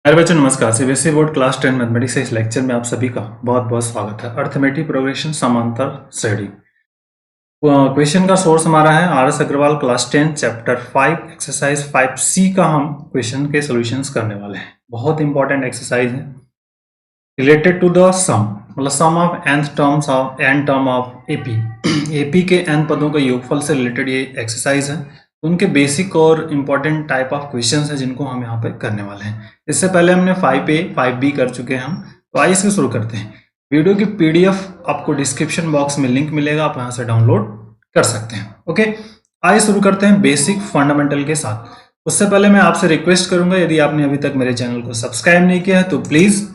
Hello बच्चों, नमस्कार। CBSE board class 10 mathematics इस लेक्चर में आप सभी का बहुत बहुत स्वागत है। अर्थमेटिक प्रोग्रेशन समांतर श्रेणी क्वेश्चन का सोर्स हमारा है R S. Agarwal class 10 chapter 5 exercise 5C का हम क्वेश्चन के सॉल्यूशंस करने वाले हैं। बहुत इंपॉर्टेंट एक्सरसाइज है रिलेटेड टू द सम, मतलब sum of nth terms of n term of AP. AP के n पदों का योगफल से रिलेटेड ये एक्सरसाइज है। उनके बेसिक और इम्पॉर्टेंट टाइप ऑफ क्वेश्चंस हैं जिनको हम यहाँ पे करने वाले हैं। इससे पहले हमने 5A 5B कर चुके हैं हम। तो आइए इसको शुरू करते हैं। वीडियो की पीडीएफ आपको डिस्क्रिप्शन बॉक्स में लिंक मिलेगा, आप यहाँ से डाउनलोड कर सकते हैं। ओके, आइए शुरू करते हैं बेसिक फंडामेंटल के साथ। उससे पहले मैं आपसे रिक्वेस्ट करूंगा, यदि आपने अभी तक मेरे चैनल को सब्सक्राइब नहीं किया है तो प्लीज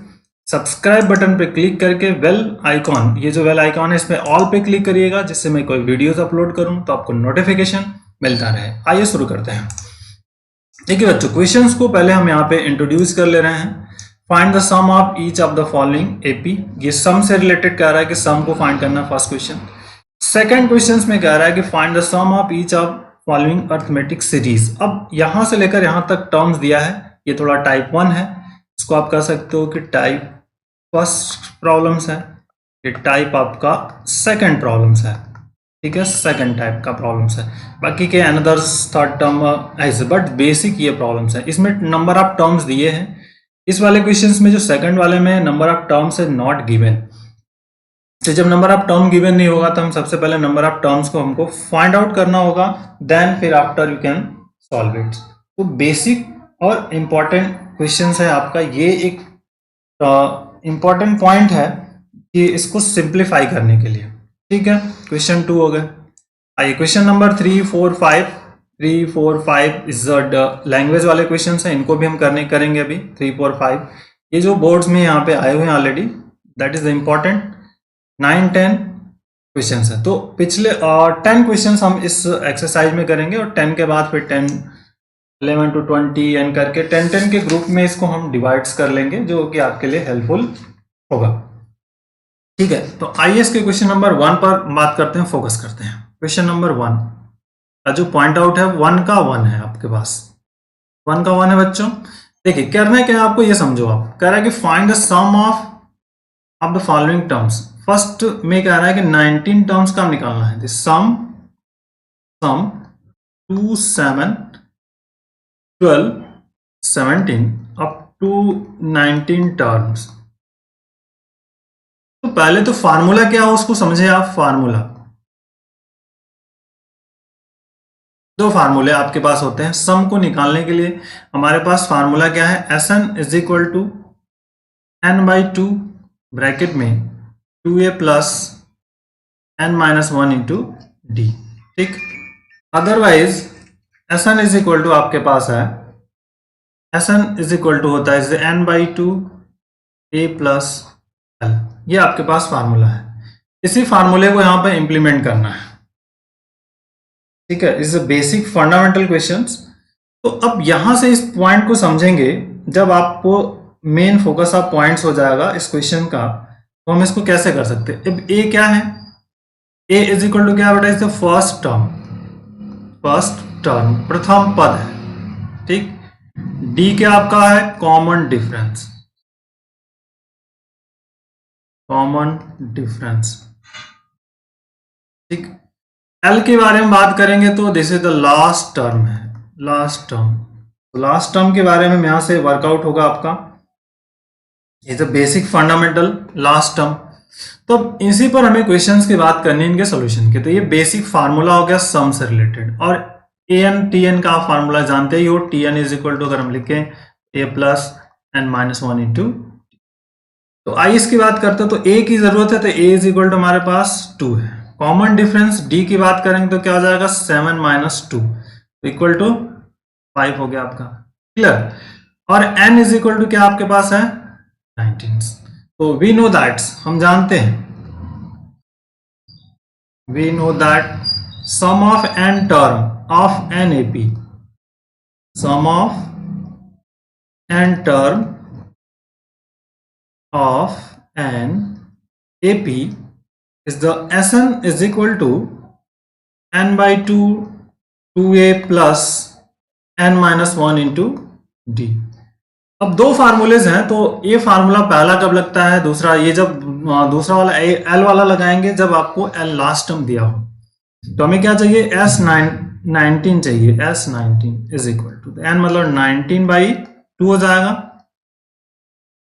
सब्सक्राइब बटन पे क्लिक करके बेल आइकॉन, ये जो बेल आइकॉन है इसमें ऑल पे क्लिक करिएगा, जिससे मैं कोई वीडियोस अपलोड करूं तो आपको नोटिफिकेशन मिलता रहे। आइए शुरू करते हैं। देखिए बच्चों, क्वेश्चंस को पहले हम यहाँ पे इंट्रोड्यूस कर ले रहे हैं। Find the sum of each of the following AP. ये सम से रिलेटेड कह रहा है कि सम को फाइंड करना, फर्स्ट क्वेश्चन। सेकंड क्वेश्चन में कह रहा है कि find the sum of each of following arithmetic series. अब यहां से लेकर यहां तक टर्म्स दिया है, ये थोड़ा टाइप 1 है। इसको आप कह सकते हो कि टाइप फर्स्ट प्रॉब्लम्स है, ये टाइप आपका सेकंड प्रॉब्लम्स है। ठीक है, सेकंड टाइप का प्रॉब्लम्स है। बाकी के अनदर्स थर्ड टर्म ऐसे, बट बेसिक ये प्रॉब्लम्स है। इसमें नंबर ऑफ टर्म्स दिए हैं। इस वाले क्वेश्चंस में जो सेकंड वाले में नंबर ऑफ टर्म्स है नॉट गिवन। तो जब नंबर ऑफ टर्म गिवन नहीं होगा तो हम सबसे पहले नंबर ऑफ टर्म्स को हमको फाइंड आउट करना होगा, देन फिर after you can solve it. तो बेसिक और इम्पॉर्टेंट क्वेश्चन है आपका। ये एक इम्पॉर्टेंट पॉइंट है कि इसको सिंप्लीफाई करने के लिए। ठीक है, क्वेश्चन 2 हो गए। आइए क्वेश्चन नंबर 3, 4, 5। 3, 4, 5 इज लैंग्वेज वाले क्वेश्चन हैं, इनको भी हम करेंगे अभी। 3, 4, 5 ये जो बोर्ड्स में यहाँ पे आए हुए हैं already, that is the important. 9, 10 question है। तो पिछले 10 क्वेश्चन हम इस एक्सरसाइज में करेंगे और 10 के बाद फिर 10, 11 to 20 एंड करके 10 के ग्रुप में इसको हम डिवाइड्स कर लेंगे, जो कि आपके लिए हेल्पफुल होगा। ठीक है, तो आइए इसके क्वेश्चन नंबर 1 पर बात करते हैं, फोकस करते हैं। क्वेश्चन नंबर 1 का जो पॉइंट आउट है 1 का 1 है आपके पास। 1 का 1 है बच्चों। देखिए करना है क्या आपको, ये समझो। आप कह रहा है कि find the sum of the following terms. First में कह रहा है कि 19 टर्म्स का निकालना है। सम 2, 7, 12, 17 अप टू 19 टर्म्स। तो पहले तो फार्मूला क्या हो उसको समझे आप। फार्मूला, दो फार्मूले आपके पास होते हैं सम को निकालने के लिए। हमारे पास फार्मूला क्या है, Sn is equal to n/2 bracket में 2a plus n-1 into D. ठीक, otherwise Sn is equal to आपके पास है, Sn इज इक्वल टू होता है n/2 a प्लस l। ये आपके पास फार्मूला है। इसी फार्मूले को यहां पे इंप्लीमेंट करना है। ठीक है, इज बेसिक फंडामेंटल क्वेश्चंस। तो अब यहां से इस पॉइंट को समझेंगे। जब आपको मेन फोकस ऑफ पॉइंट्स हो जाएगा इस क्वेश्चन का, तो हम इसको कैसे कर सकते हैं। अब ए क्या है, ए इज इक्वल टू क्या बेटा, इज द फर्स्ट टर्म, प्रथम पद है। ठीक, डी क्या आपका है, कॉमन डिफरेंस। ठीक, एल के बारे में बात करेंगे तो this is the last term है, लास्ट टर्म के बारे में यहां से वर्कआउट होगा आपका। Is a basic fundamental last term. तो इसी पर हमें क्वेश्चंस की बात करनी है, इनके सॉल्यूशन के। तो ये बेसिक फार्मूला हो गया सम से रिलेटेड। और an tn का फार्मूला जानते ही हो, tn इज इक्वल टू, अगर हम लिखें a प्लस n-1 इंटू। तो आई इसकी बात करते हैं तो a की जरूरत है, तो a इज इक्वल टू हमारे पास 2 है। कॉमन डिफरेंस d की बात करेंगे तो क्या हो जाएगा, 7 - 2 इक्वल टू 5 हो गया आपका। क्लियर। और n इज इक्वल टू क्या आपके पास है, 19। तो वी नो दैट, हम जानते हैं, we know that sum of n term of n AP, sum of n term of n AP is the Sn is equal to n/2 2a plus n-1 into d। अब दो फार्मूलेज हैं, तो ये formula पहला कब लगता है, दूसरा ये जब दूसरा वाला एल वाला लगाएंगे जब आपको एल लास्ट टर्म दिया हो। तो हमें क्या चाहिए, S19 चाहिए, S19 is equal to N मतलब 19/2 हो जाएगा।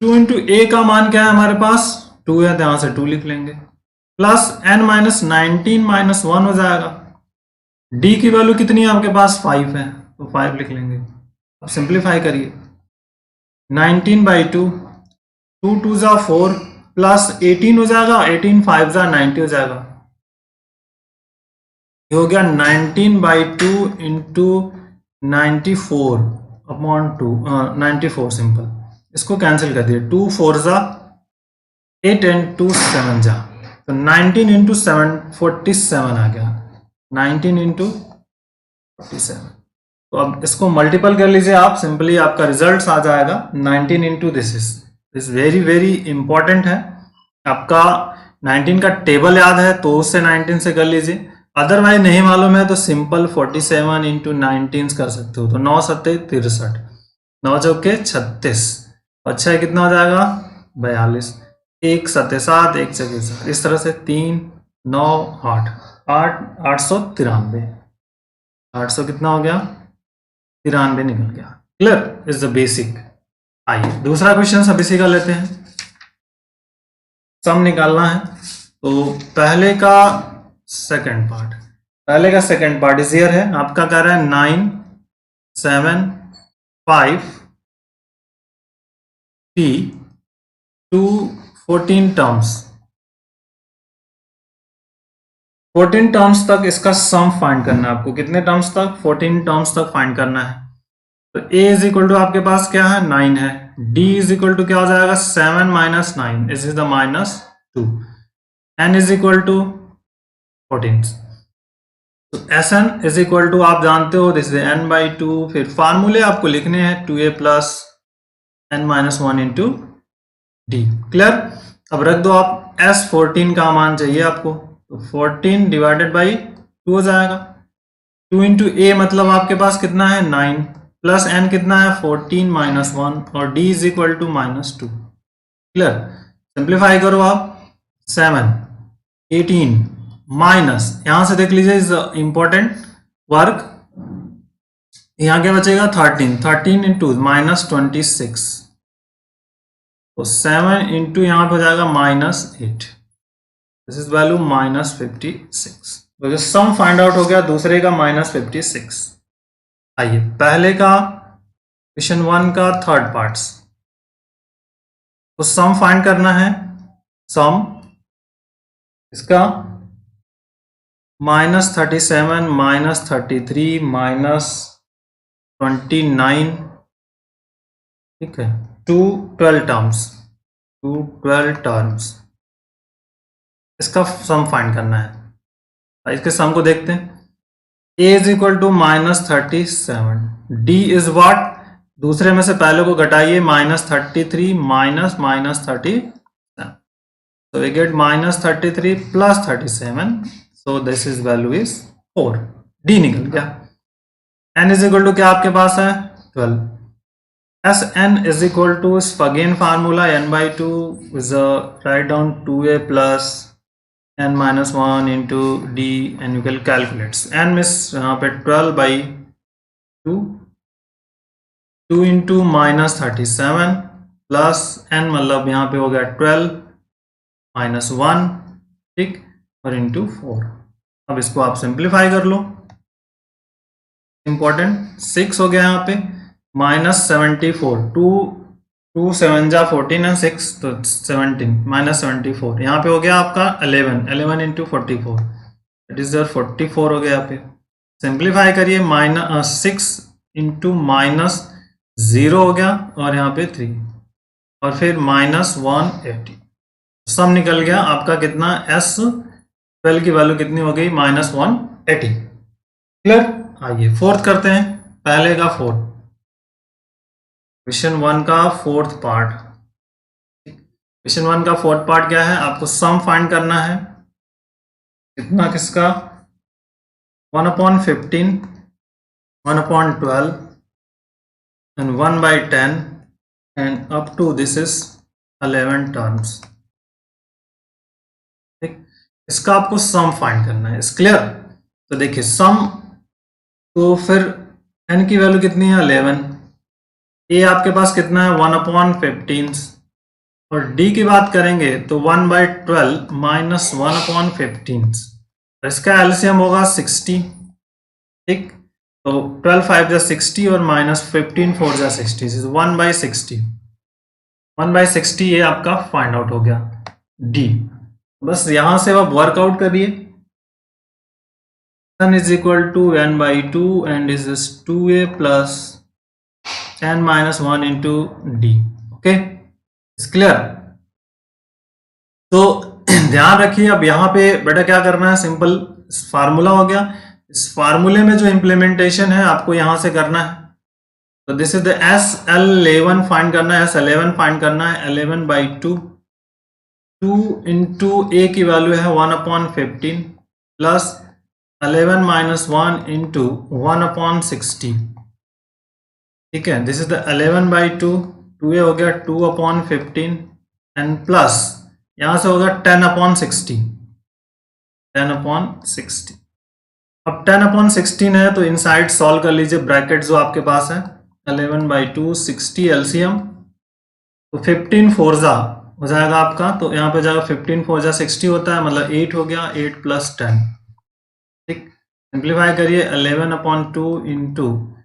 2 इंटू ए का मान क्या है हमारे पास 2 है, तो यहां से 2 लिख लेंगे, प्लस n-19 - 1 हो जाएगा। डी की वैल्यू कितनी है आपके पास 5 है, तो 5 लिख लेंगे। अब सिंप्लीफाई करिए, 19/2, 2 2 जा 4 प्लस 18 हो जाएगा, 18 5 जा 90 हो जाएगा। ये हो गया 19/2 इंटू 94/2, 94 सिंपल। इसको कैंसिल कर दिए, 2 4 जा 8 एंड 2 7 जा, तो 19 इंटू 7 47 आ गया, 19 इंटू 47। तो अब इसको मल्टीपल कर लीजिए आप, सिंपली आपका रिजल्ट आ जाएगा 19 into this very very important है। आपका 19 का टेबल याद है तो उससे 19 से कर लीजिए, अदरवाइज नहीं मालूम है तो सिंपल 47 इंटू 19 कर सकते हो। तो 9 7 63, 9 चौके 36, अच्छा कितना हो जाएगा 42, 1 7 7, 1 6 7, इस तरह से 3 9 8 893, 800 कितना हो गया 93 निकल गया। Clear is the basic. आइए दूसरा क्वेश्चन सब इसी का लेते हैं, सम निकालना है। तो पहले का सेकंड पार्ट इज हियर है, आपका कह रहा है 9 7 5 3 2 14 टर्म्स, 14 टर्म्स तक इसका सम फाइंड करना है आपको। कितने टर्म्स तक, 14 टर्म्स तक फाइंड करना है। तो a इज इक्वल टू आपके पास क्या है 9 है, d इज इक्वल टू क्या हो जाएगा 7 - 9, is the -2, n is equal to 14। तो Sn इज इक्वल टू आप जानते हो दिस इज n/2, फिर फार्मूले आपको लिखने हैं 2a plus n-1 into D. Clear, अब रख दो आप, S14 का मान चाहिए आपको, तो 14 डिवाइडेड बाई 2 हो जाएगा। 2 इंटू ए मतलब आपके पास कितना है 9, प्लस n कितना है 14 - 1, और d is equal to -2। Clear, simplify करो आप, 7 18 माइनस, यहां से देख लीजिए इज इंपॉर्टेंट वर्क, यहां क्या बचेगा 13 इंटू -26, तो 7 इंटू यहां पर हो जाएगा -8, दिस इज वैल्यू -56। तो जो सम फाइंड आउट हो गया दूसरे का -56। आइए पहले का क्वेश्चन 1 का थर्ड पार्ट्स, तो सम फाइंड करना है। सम इसका -37 -33 -29, ठीक है, 12 टर्म्स, इसका सम फाइंड करना है। इसके सम को देखते हैं, a is equal to -37, d is what, दूसरे में से पहले को घटाइए, -33 minus -37, so we get -33 plus 37, so this is value is 4, d निकल गया। n इज इक्वल टू क्या आपके पास है 12, Sn is equal to again formula n/2 is write down 2a plus n-1 into d and you can calculate। n means यहाँ पे 12/2, 2 into -37 plus n मतलब यहाँ पे हो गया 12 - 1, ठीक, और इंटू 4। अब इसको आप सिंप्लीफाई कर लो, इंपॉर्टेंट 6 हो गया यहाँ पे, -74, 2 7 जा 14 है 6, तो 17 -74, यहाँ पे हो गया आपका 11 इंटू 44, इट इज 44 हो गया यहाँ पे। सिंप्लीफाई करिए, -6 इंटू -0 हो गया, और यहाँ पे 3, और फिर -180, सम निकल गया आपका कितना, S12 की वैल्यू कितनी हो गई -180। क्लियर, आइए फोर्थ करते हैं, पहले का फोर्थ, क्वेश्चन 1 का फोर्थ पार्ट। क्वेश्चन 1 का फोर्थ पार्ट क्या है, आपको सम फाइंड करना है, कितना, किसका 1/15, 1/12 and 1/10 and up to this is 11 terms. ठीक, इसका आपको सम फाइंड करना है। इस क्लियर? तो देखिए सम, तो फिर n की वैल्यू कितनी है 11, a आपके पास कितना है 1/15, और d की बात करेंगे तो 1/12 माइनस 1/15, इसका एलसीएम होगा 60। ठीक, तो 12 5 जा 60 और माइनस 15 4 जा 60, 1/60, 1/60 ये आपका फाइंड आउट हो गया d। बस यहां से आप वर्कआउट करिए। n is equal to n/2 and this is 2a plus n minus 1 into d। Okay, is clear? तो ध्यान रखिए, अब यहाँ पे बेटा क्या करना है, सिंपल फार्मूला हो गया। इस फार्मूले में जो इम्प्लीमेंटेशन है आपको यहां से करना है। तो this is the SL11 find करना है, S11 फाइंड करना है। 11/2, 2 इंटू ए की वैल्यू है 1/15 प्लस 11 माइनस 1 इंटू 1/60। ठीक है, दिस इज द 11/2, 2a हो गया 2/15 एंड प्लस यहां से होगा 10/60, 10/60। अब 10/16 है तो इनसाइड सॉल्व कर लीजिए, ब्रैकेट जो आपके पास है 11/2 60 एलसीएम, तो 15 4 जा हो जाएगा आपका, तो यहाँ पे जाएगा 15 4 जा 60 होता है, मतलब 8 हो गया, 8 प्लस 10। ठीक, सिंप्लीफाई करिए 11/2 इंटू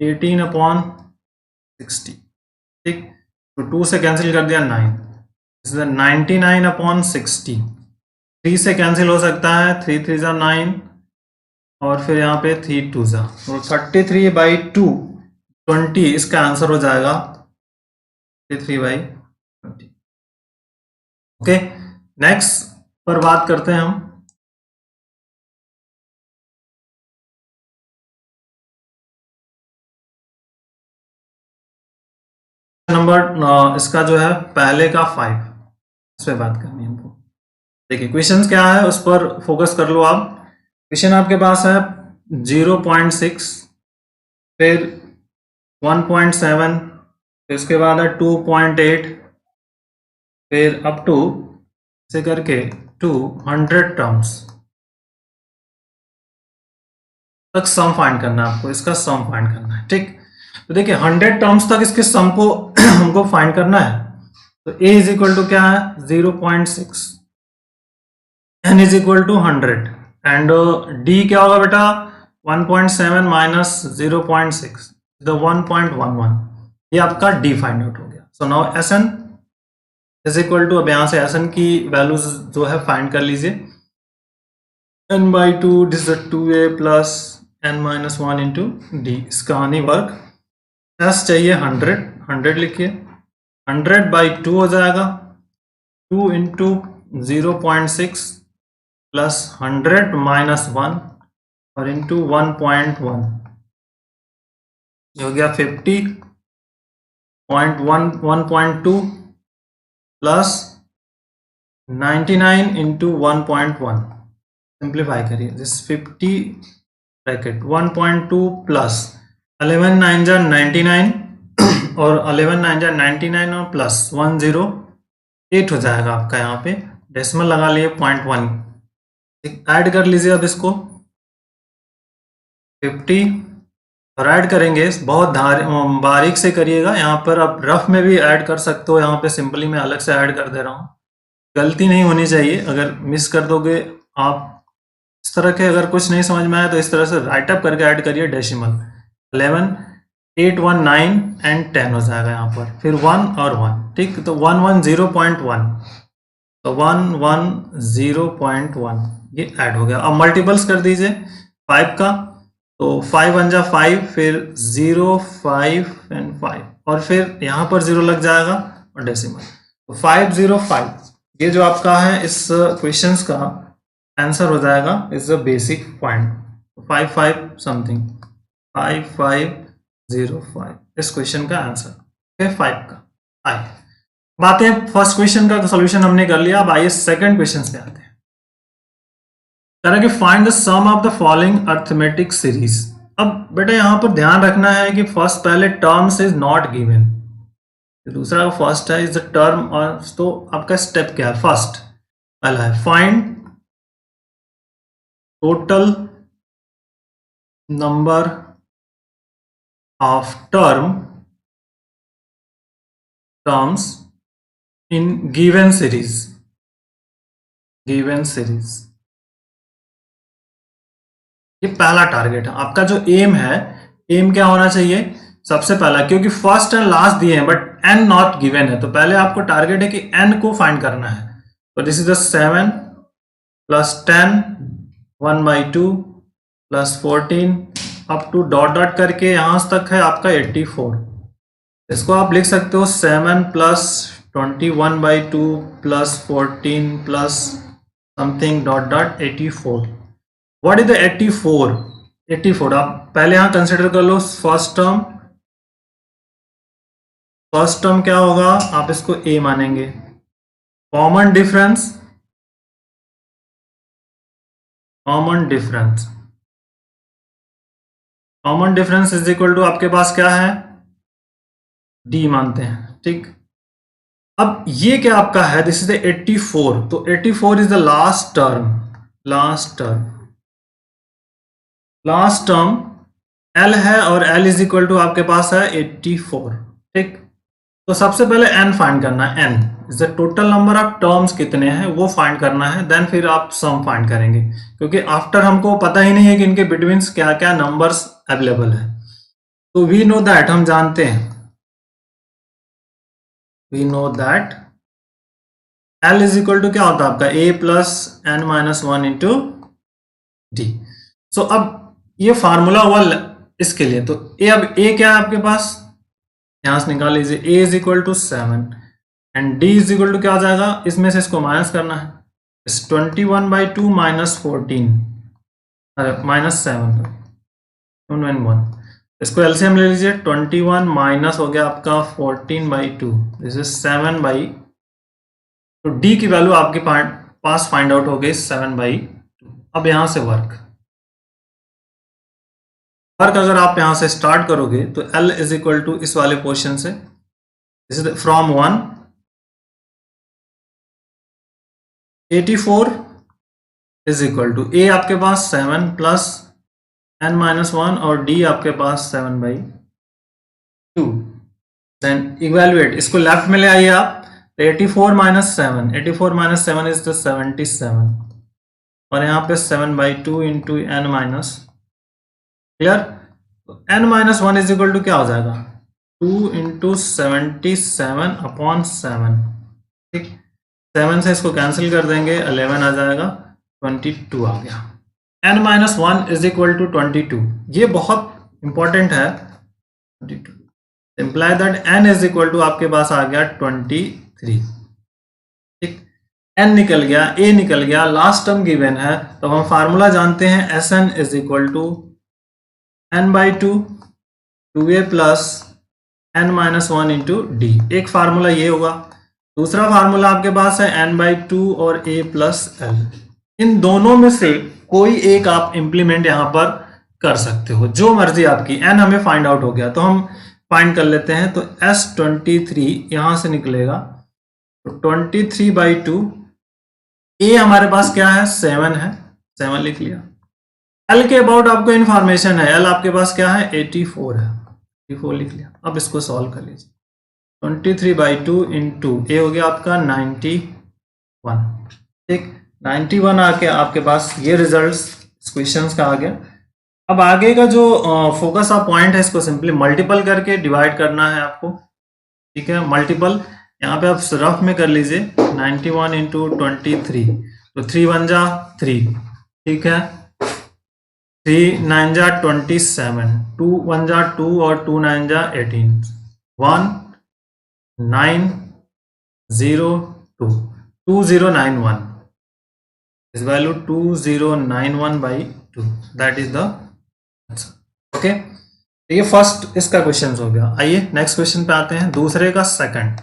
18/60। ठीक, तो 2 से कैंसिल कर दिया 9, 99/60। 3 से कैंसिल हो सकता है, 3 3 जा 9 और फिर यहाँ पे 3 2 जा, तो 33/2 20 इसका आंसर हो जाएगा 33/20। ओके, नेक्स्ट पर बात करते हैं हम। नंबर इसका जो है पहले का 5, इस पे बात करनी है हमको। देखिए क्वेश्चन क्या है उस पर फोकस कर लो आप। क्वेश्चन आपके पास है 0.6, फिर 1.7, फिर इसके बाद है 2.8, फिर अप टू से करके 200 टर्म्स तक सम फाइंड करना है आपको, इसका सम फाइंड करना है। ठीक, तो देखिए 100 टर्म्स तक इसके सम को हमको फाइंड करना है। तो a इज इक्वल टू क्या है 0.6, n is equal to 100 and d क्या होगा बेटा 1.7 माइनस 0.6 द 1.11, ये आपका d फाइंड आउट हो गया। So now Sn is equal to, अब यहां से Sn की वैल्यूज जो है फाइंड कर लीजिए, n/2 this is 2a plus n minus 1 into D. इसका नहीं वर्क, s चाहिए 100, 100 लिखिए, 100/2 हो जाएगा, 2 इंटू 0.6 प्लस 100 माइनस 1 और इंटू 1.1, हो गया 50.1 प्लस 99 इंटू 1.1। सिंप्लीफाई करिए, दिस 50 ब्रैकेट 1.2 प्लस 11 9 जा 99 और 11 9 जा 99 और प्लस 108 हो जाएगा आपका, यहाँ पे डेसिमल लगा लिए 0.1, ऐड कर लीजिए अब इसको 50 और ऐड करेंगे, बहुत बारीक से करिएगा, यहाँ पर आप रफ में भी ऐड कर सकते हो, यहाँ पे सिंपली मैं अलग से ऐड कर दे रहा हूँ, गलती नहीं होनी चाहिए। अगर मिस कर दोगे आप इस तरह के, अगर कुछ नहीं समझ में आया तो इस तरह से राइट अप करके ऐड करिए डेसिमल, 11 8 1 9 एंड 10 हो जाएगा यहाँ पर, फिर 1 और 1। ठीक, तो 110.1, तो 110.1 ये ऐड हो गया। अब मल्टीपल्स कर दीजिए 5 का, तो 5 1 जा 5, फिर 0 5 एंड 5 और फिर यहाँ पर 0 लग जाएगा और डेसिमल, तो 505 ये जो आपका है इस क्वेश्चंस का आंसर हो जाएगा, is a basic point 55 something 5505 इस क्वेश्चन का आंसर 5 का। आइए बातें, फर्स्ट क्वेश्चन का सॉल्यूशन हमने कर लिया, अब आइए सेकंड क्वेश्चन पे आते हैं। कह कि find the sum of the following arithmetic series. अब बेटा यहां पर ध्यान रखना है कि फर्स्ट पहले टर्म्स इज नॉट गिवन, दूसरा फर्स्ट है इज द टर्म, और तो आपका स्टेप क्या है? फर्स्ट पहला है find total number of terms in given series. ये पहला टारगेट है आपका। जो एम है, एम क्या होना चाहिए? सबसे पहला, क्योंकि फर्स्ट एंड लास्ट दिए हैं बट एन नॉट गिवन है, तो पहले आपको टारगेट है कि एन को फाइंड करना है। तो this is the 7 plus 10 1/2 plus 14 up to dot dot करके यहां तक है आपका 84। इसको आप लिख सकते हो 7 plus 21/2 plus 14 plus something dot dot 84। What is the 84? 84 आप पहले यहां कंसिडर कर लो फर्स्ट टर्म क्या होगा? आप इसको ए मानेंगे। Common difference is equal to आपके पास क्या है? डी मानते हैं, ठीक। अब ये क्या आपका है? दिस इज द 84, तो 84 is the last term L है, और L इज इक्वल टू आपके पास है 84, ठीक। तो सबसे पहले n फाइंड करना है। n is the total number of terms कितने हैं वो फाइंड करना है, देन फिर आप सम फाइंड करेंगे, क्योंकि आफ्टर हमको पता ही नहीं है कि इनके बिटवीन क्या क्या नंबर्स अवेलेबल है। तो वी नो दैट, हम जानते हैं, we know that L is equal to क्या होता है आपका? a plus n minus 1 into D. So अब ये फार्मूला हुआ इसके लिए। तो अब a क्या है आपके पास? यहां से निकाल लीजिए। a is equal to 7 and d is equal to क्या आ जाएगा? इसमें से इसको माइनस करना है। इस 21/2 माइनस 14, अरे माइनस 7, 1 इसको एलसीएम ले लीजिए। 21 माइनस हो गया आपका 14/2, दिस इज 7/, तो d की वैल्यू आपके पास फाइंड आउट हो गई 7/2। अब यहां से वर्क अगर आप यहां से स्टार्ट करोगे तो L इज इक्वल टू इस वाले पोर्शन से, this is from 1 84 is equal to a आपके पास 7 प्लस n माइनस 1 और d आपके पास 7/2। देन इवेल्युएट, इसको लेफ्ट में ले आइए आप। 84 माइनस 7, 84 माइनस 7 इज द 77, और यहाँ पे 7/2 इंटू n माइनस, क्लियर? तो n minus 1 is equal to क्या हो जाएगा? 2 इंटू 77 अपॉन 7, ठीक। 7 से इसको कैंसिल कर देंगे, 11 आ जाएगा, 22 आ गया। n minus 1 is equal to 22, ये बहुत इंपॉर्टेंट है। 22 imply that n is equal to आपके पास आ गया 23, ठीक। n निकल गया, a निकल गया, लास्ट टर्म गिवन है, तो हम फार्मूला जानते हैं Sn is equal to n/2 2a plus n minus 1 into d. एक फार्मूला ये होगा। दूसरा फार्मूला आपके पास है n/2 और a प्लस l। इन दोनों में से कोई एक आप इंप्लीमेंट यहां पर कर सकते हो, जो मर्जी आपकी। n हमें फाइंड आउट हो गया, तो हम फाइंड कर लेते हैं। तो S23 यहां से निकलेगा, तो 23/2, a हमारे पास क्या है? 7 है, 7 लिख लिया। L के अबाउट आपको इंफॉर्मेशन है, L आपके पास क्या है? 84 है, 84 लिख लिया। अब इसको सॉल्व कर लीजिए। 23/2 इंटू ए हो गया आपका 91, ठीक। 91 आके आपके पास ये रिजल्ट्स क्वेश्चन का आ गया। अब आगे का जो फोकस ऑफ पॉइंट है, इसको सिंपली मल्टीपल करके डिवाइड करना है आपको, ठीक है। मल्टीपल यहाँ पे आप रफ में कर लीजिए। 91 इंटू 23, तो 3 1 जा 3, ठीक है। 3 9 जा 27, 2 1 जा 2 और 2 9 जा 18, 1 9 0 2 2091 is value 2091/2, that is the answer, okay। तो ये फर्स्ट इसका क्वेश्चन हो गया। आइए नेक्स्ट क्वेश्चन पे आते हैं, दूसरे का सेकंड।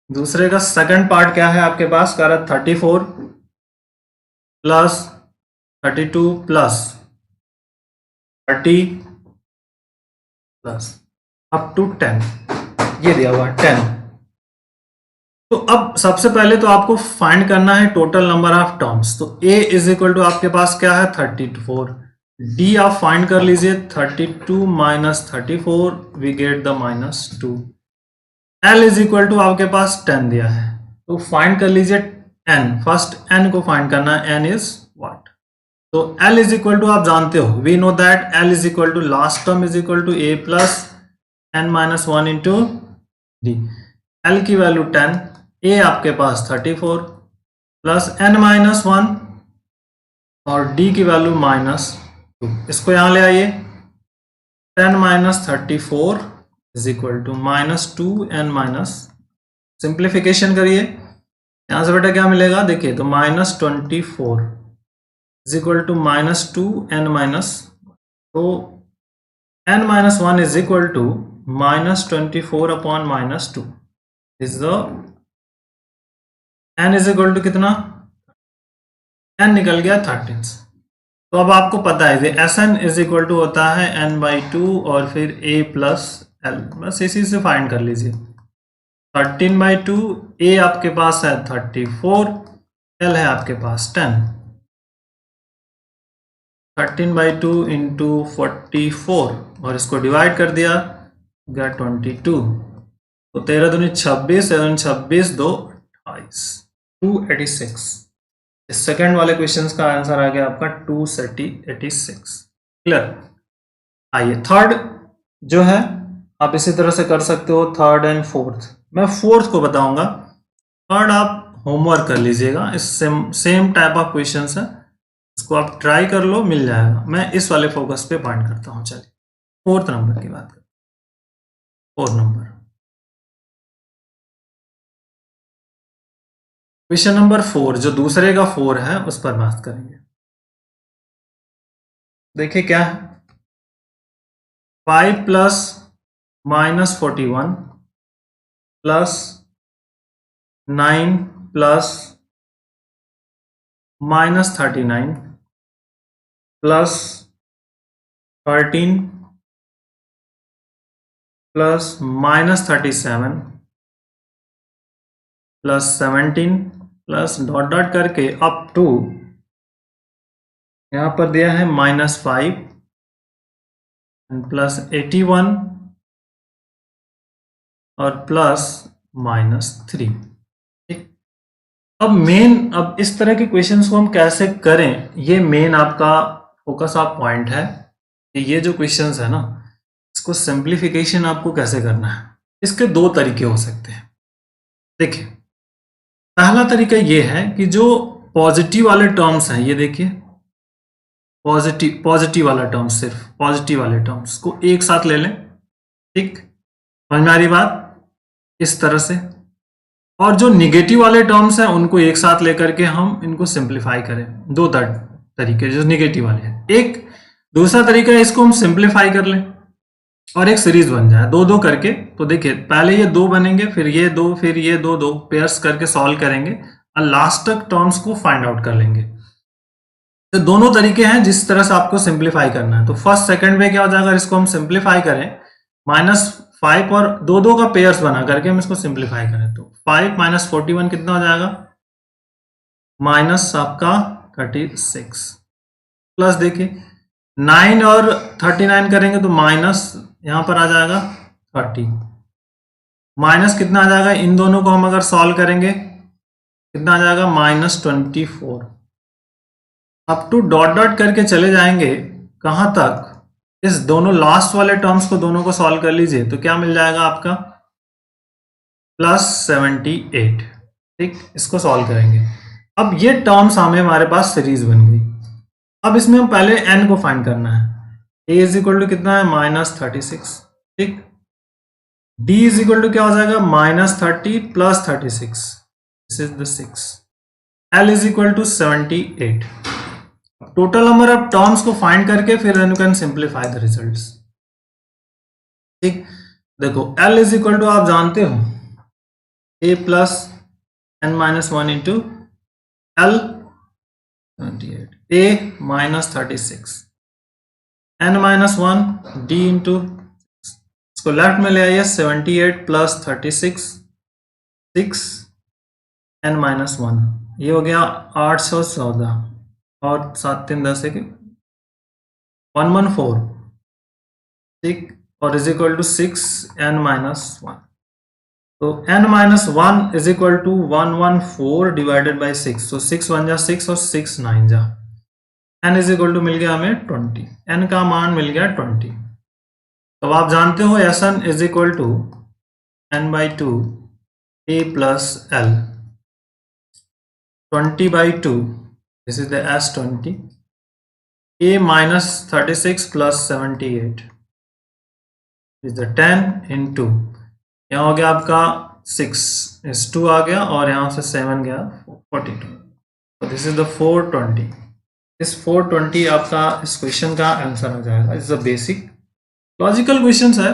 दूसरे का सेकंड पार्ट क्या है आपके पास? कह रहा 34 plus 32 plus 30 plus up to 10, ये दिया हुआ है 10। तो अब सबसे पहले तो आपको फाइंड करना है टोटल नंबर ऑफ टर्म्स। तो a इज इक्वल टू आपके पास क्या है 34, d आप फाइंड कर लीजिए 32 minus 34, we get the -2। l is equal to आपके पास 10 दिया है, तो फाइंड कर लीजिए n, फर्स्ट n को फाइंड करना है, n इज व्हाट। तो l इज इक्वल टू आप जानते हो, we know that l is equal to last term is equal to a plus n minus 1 into d। l की वैल्यू 10, a आपके पास 34 plus n minus 1 और d की value -2। इसको यहां ले आइए, 10 minus 34 is equal to -2 n minus, simplification करिए, यहां से बेटा क्या मिलेगा देखिए, तो -24 is equal to -2 n minus, तो n minus 1 is equal to -24 upon -2 is the n is equal to कितना, n निकल गया 13। तो अब आपको पता है Sn इज इक्वल टू होता है n/2 और फिर a प्लस l, बस इसी से फाइंड कर लीजिए। 13/2, a आपके पास है 34, l है आपके पास 10। 13/2 इंटू 44 और इसको डिवाइड कर दिया, गया 22, तो 13 दूनी 26, 26 2 28, 286। इस सेकेंड वाले क्वेश्चंस का आंसर आ गया आपका 286। क्लियर। आइए थर्ड जो है आप इसी तरह से कर सकते हो, थर्ड एंड फोर्थ। मैं फोर्थ को बताऊंगा, थर्ड आप होमवर्क कर लीजिएगा, इस सेम टाइप ऑफ क्वेश्चंस है, इसको आप ट्राई कर लो, मिल जाएगा। मैं इस वाले फोकस पे पॉइंट करता हूं। चलिए फोर्थ नंबर की बात करें। फोर्थ नंबर, क्वेश्चन नंबर 4, जो दूसरे का 4 है उस पर बात करेंगे। देखिए क्या है, 5 plus -41 plus 9 plus -39 plus 13 plus -37 plus 17 plus dot dot करके अप टू, यहां पर दिया है -5 प्लस 81 और प्लस -3। ठीक, अब मेन, अब इस तरह के क्वेश्चंस को हम कैसे करें, ये मेन आपका फोकस ऑफ पॉइंट है कि ये जो क्वेश्चंस है ना, इसको सिंप्लीफिकेशन आपको कैसे करना है। इसके दो तरीके हो सकते हैं। देखिए पहला तरीका ये है कि जो पॉजिटिव वाले टर्म्स हैं, ये देखिए पॉजिटिव वाला टर्म, सिर्फ पॉजिटिव वाले टर्म्स को एक साथ ले लें। ठीक, समझ में आ रही बात, इस तरह से। और जो निगेटिव वाले टर्म्स हैं उनको एक साथ लेकर के हम इनको सिंप्लीफाई करें। दो तरीके जो निगेटिव वाले हैं। एक दूसरा तरीका है, इसको हम सिंप्लीफाई कर लें और एक सीरीज बन जाए, दो दो करके। तो देखिए पहले ये दो बनेंगे, फिर ये दो, फिर ये दो, दो पेयर्स करके सॉल्व करेंगे और लास्ट तक टर्म्स को फाइंड आउट कर लेंगे। तो दोनों तरीके हैं जिस तरह से आपको सिंप्लीफाई करना है। तो फर्स्ट सेकंड में क्या हो जाएगा, इसको हम सिंप्लीफाई करें, -5 और दो दो का पेयर्स बना करके हम इसको सिंप्लीफाई करें, तो 5 माइनस 41 कितना हो जाएगा, माइनस आपका 36, प्लस देखिए 9 और 39 करेंगे तो माइनस यहां पर आ जाएगा 30, माइनस कितना आ जाएगा, इन दोनों को हम अगर सॉल्व करेंगे कितना आ जाएगा, -24। अप टू डॉट डॉट करके चले जाएंगे कहां तक, इस दोनों लास्ट वाले टर्म्स को दोनों को सॉल्व कर लीजिए, तो क्या मिल जाएगा आपका +78। ठीक, इसको सॉल्व करेंगे। अब ये टर्म्स हमारे पास सीरीज बन गई। अब इसमें हम पहले n को फाइंड करना है। a इज इक्वल टू कितना है, -36। ठीक, d इज इक्वल टू क्या हो जाएगा, -30 + 36, this is the 6। l is equal to 78। Total number of terms को फाइंड करके फिर you can simplify the results. ठीक, देखो l इज इक्वल टू आप जानते हो a plus n-1 into l 78, a -36, n-1 d into इसको लेफ्ट में ले आइए, 78 प्लस 36 6 n माइनस 1, ये हो गया 814 और 7 3 10 114 6 और is equal to 6 n minus 1। तो n minus 1 is equal to 114 divided by 6, तो 6 1 जा 6 और 6 9 जा, n इज इक्वल टू मिल गया हमें 20, n का मान मिल गया 20। तो आप जानते हो Sn is equal to n by 2 a plus l, 20 by 2, this is the S20, a minus 36 plus 78 is the 10 into, यहाँ हो गया आपका 6 इस 2 आ गया और यहाँ से 7 गया 42, तो दिस इज द 420। इस 420 आपका इस क्वेश्चन का आंसर आ जाएगा। It's a basic logical question है,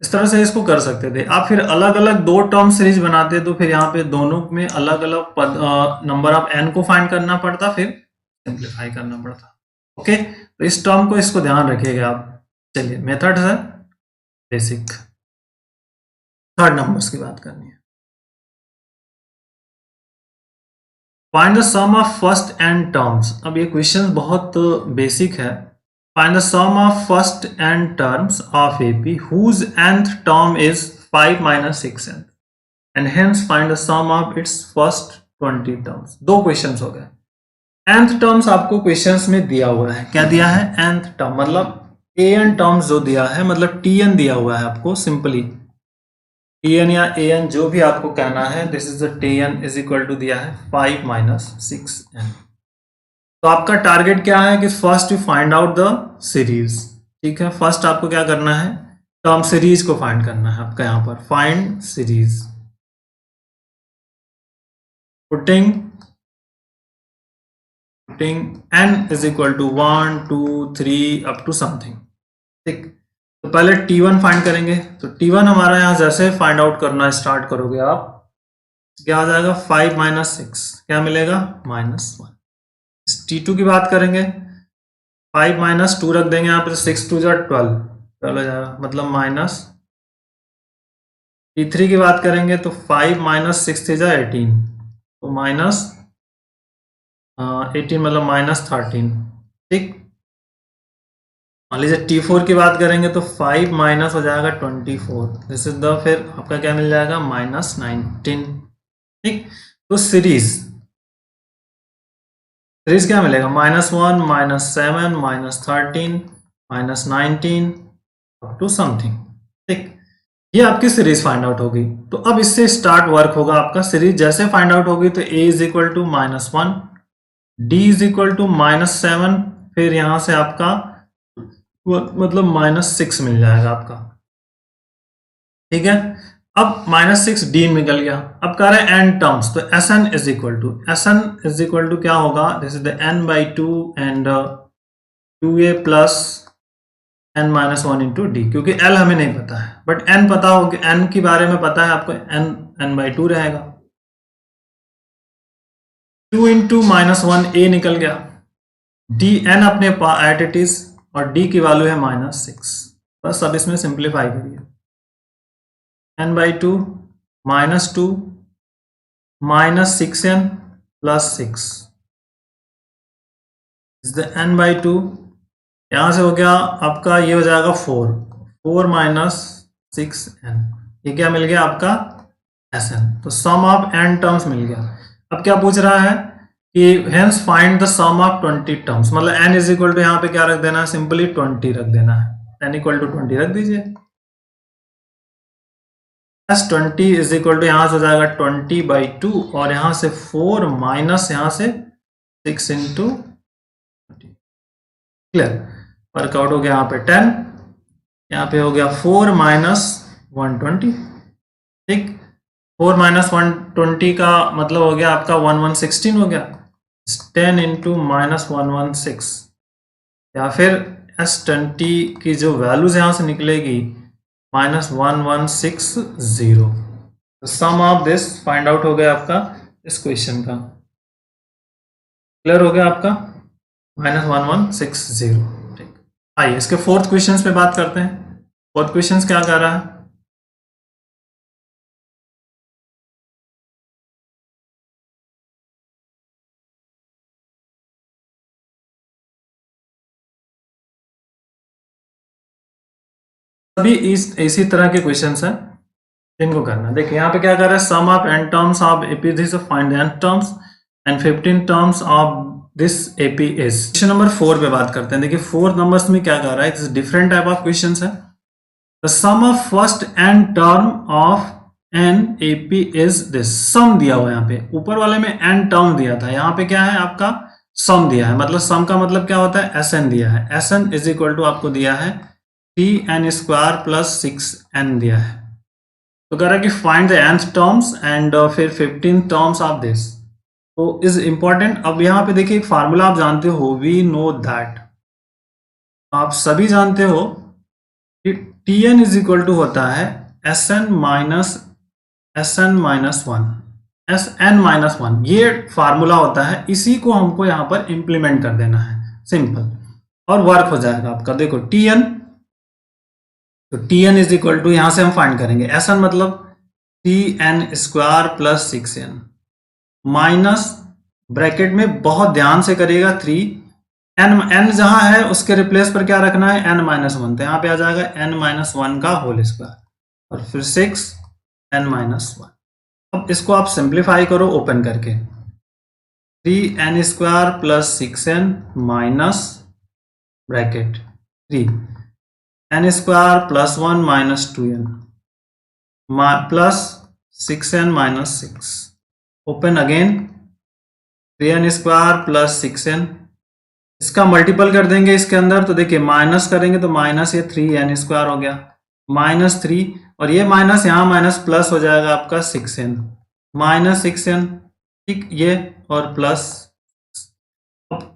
इस तरह से इसको कर सकते थे। आप फिर अलग अलग दो टर्म सीरीज बनाते तो फिर यहाँ पे दोनों में अलग अलग नंबर ऑफ n को फाइंड करना पड़ता, फिर सिंप्लीफाई करना पड़ता। ओके, तो इस टर्म को इसको ध्यान रखिएगा आप। चलिए मेथड है बेसिक, थर्ड नंबर्स की बात करनी है। Find the sum of first n terms. अब ये क्वेश्चन बहुत बेसिक है। Find the sum of first n terms of AP whose nth term is 5 minus 6n and hence find the sum of its first 20 terms। दो questions हो गए। nth terms आपको questions में दिया हुआ है। क्या दिया है? nth टर्म, मतलब an टर्म्स जो दिया है, मतलब tn दिया हुआ है आपको। सिंपली tn या an जो भी आपको कहना है, this is the tn is equal to दिया है 5 माइनस 6n। तो आपका टारगेट क्या है कि first you find out the series. ठीक है, फर्स्ट आपको क्या करना है? टर्म सीरीज को फाइंड करना है आपका। यहां पर find series, putting n is equal to 1 2 3 up to something. ठीक, तो पहले t1 फाइंड करेंगे। तो t1 हमारा यहां जैसे फाइंड आउट करना स्टार्ट करोगे आप, क्या आ जाएगा? 5 माइनस 6, क्या मिलेगा? -1। T2 की बात करेंगे, 5 माइनस 2 रख देंगे यहाँ पर, 6 2 जा 12 हो जाएगा, मतलब माइनस। T3 की बात करेंगे तो 5 माइनस 6 3 जा 18, तो माइनस 18 मतलब माइनस 13। ठीक, मान लीजिए T4 की बात करेंगे तो 5 माइनस हो जाएगा 24, दिस इज द, फिर आपका क्या मिल जाएगा? -19। ठीक, तो सीरीज क्या मिलेगा? -1 -7 -13 -19 अप टू समथिंग। ठीक, ये आपकी सीरीज फाइंड आउट होगी। तो अब इससे स्टार्ट वर्क होगा आपका। सीरीज जैसे फाइंड आउट होगी तो a is equal to -1, d is equal to -7, फिर यहां से आपका मतलब -6 मिल जाएगा आपका। ठीक है, अब -6 d निकल गया। अब कह रहे हैं n टर्म्स, तो Sn इज इक्वल टू क्या होगा? This is the n by 2 and 2a plus n minus 1 into D, क्योंकि l हमें नहीं पता है, बट n पता होगा, n के बारे में पता है आपको, n बाई 2 रहेगा। 2 इंटू -1 a निकल गया, d n अपने एट इट इज, और d की वैल्यू है -6। बस अब इसमें सिंप्लीफाई करिए, n by 2 -2 -6n plus 6 is the n by 2। यहां से हो गया आपका, ये हो जाएगा 4 माइनस 6n, ये क्या मिल गया आपका? Sn। तो सम ऑफ n टर्म्स मिल गया। अब क्या पूछ रहा है कि hence find the sum of 20 terms, मतलब n इज इक्वल टू यहाँ पे क्या रख देना है? सिंपली 20 रख देना है, n इक्वल टू 20 रख दीजिए। S20 इज इक्वल टू यहाँ से हो जाएगा 20 बाई 2 और यहाँ से 4 माइनस यहाँ से 6 इंटू, क्लियर? वर्कआउट हो गया यहाँ पे 10, यहाँ पे हो गया 4 माइनस 120। ठीक, 4 माइनस 120 का मतलब हो गया आपका 1116 हो गया। 10 इंटू -116, या फिर S20 की जो वैल्यूज यहाँ से निकलेगी -1160। तो sum of this find out हो गया आपका इस क्वेश्चन का। क्लियर हो गया आपका? -1160। ठीक, आइए इसके फोर्थ क्वेश्चन पे बात करते हैं। फोर्थ क्वेश्चन क्या कर रहा है? सभी इसी तरह के क्वेश्चंस हैं, इनको करना। देखिए यहाँ पे क्या कर रहा है, sum of n terms of AP this find n terms and 15 terms of this AP is. Question number 4 पे बात करते हैं। देखिए 4 नंबर्स में क्या कर रहा है, डिफरेंट टाइप ऑफ क्वेश्चंस है। The sum of first n term of n AP is this. Sum दिया हुआ है यहाँ पे, ऊपर वाले में n टर्म दिया था, यहाँ पे क्या है आपका सम दिया है। मतलब सम का मतलब क्या होता है, Sn दिया है। Sn इज इक्वल टू आपको दिया है 3n² प्लस 6n दिया है। तो कह रहा है कि find the nth terms and फिर 15 टर्म्स ऑफ दिस। तो इज इंपॉर्टेंट। अब यहाँ पे देखिए एक फार्मूला आप जानते हो, वी नो दैट, आप सभी जानते हो कि Tn इज इक्वल टू होता है Sn माइनस वन। ये फार्मूला होता है, इसी को हमको यहाँ पर इंप्लीमेंट कर देना है, सिंपल, और वर्क हो जाएगा आपका। देखो Tn, तो Tn इज इक्वल टू यहां से हम फाइंड करेंगे Sn मतलब 3n² plus 6n minus bracket में बहुत ध्यान से करिएगा 3n जहां है उसके रिप्लेस पर क्या रखना है, n-1, तो यहां पे आ जाएगा n-1 का होल स्क्वायर और फिर 6n-1। अब इसको आप सिंप्लीफाई करो ओपन करके, 3n² plus 6n minus bracket 3 n² plus 1 minus 2n plus 6n minus 6 open again 3n² plus 6n, इसका मल्टीपल कर देंगे इसके अंदर, तो देखिए माइनस करेंगे तो माइनस ये 3n² हो गया माइनस 3, और ये माइनस यहाँ माइनस प्लस हो जाएगा आपका 6n माइनस 6n, ठीक, ये और प्लस।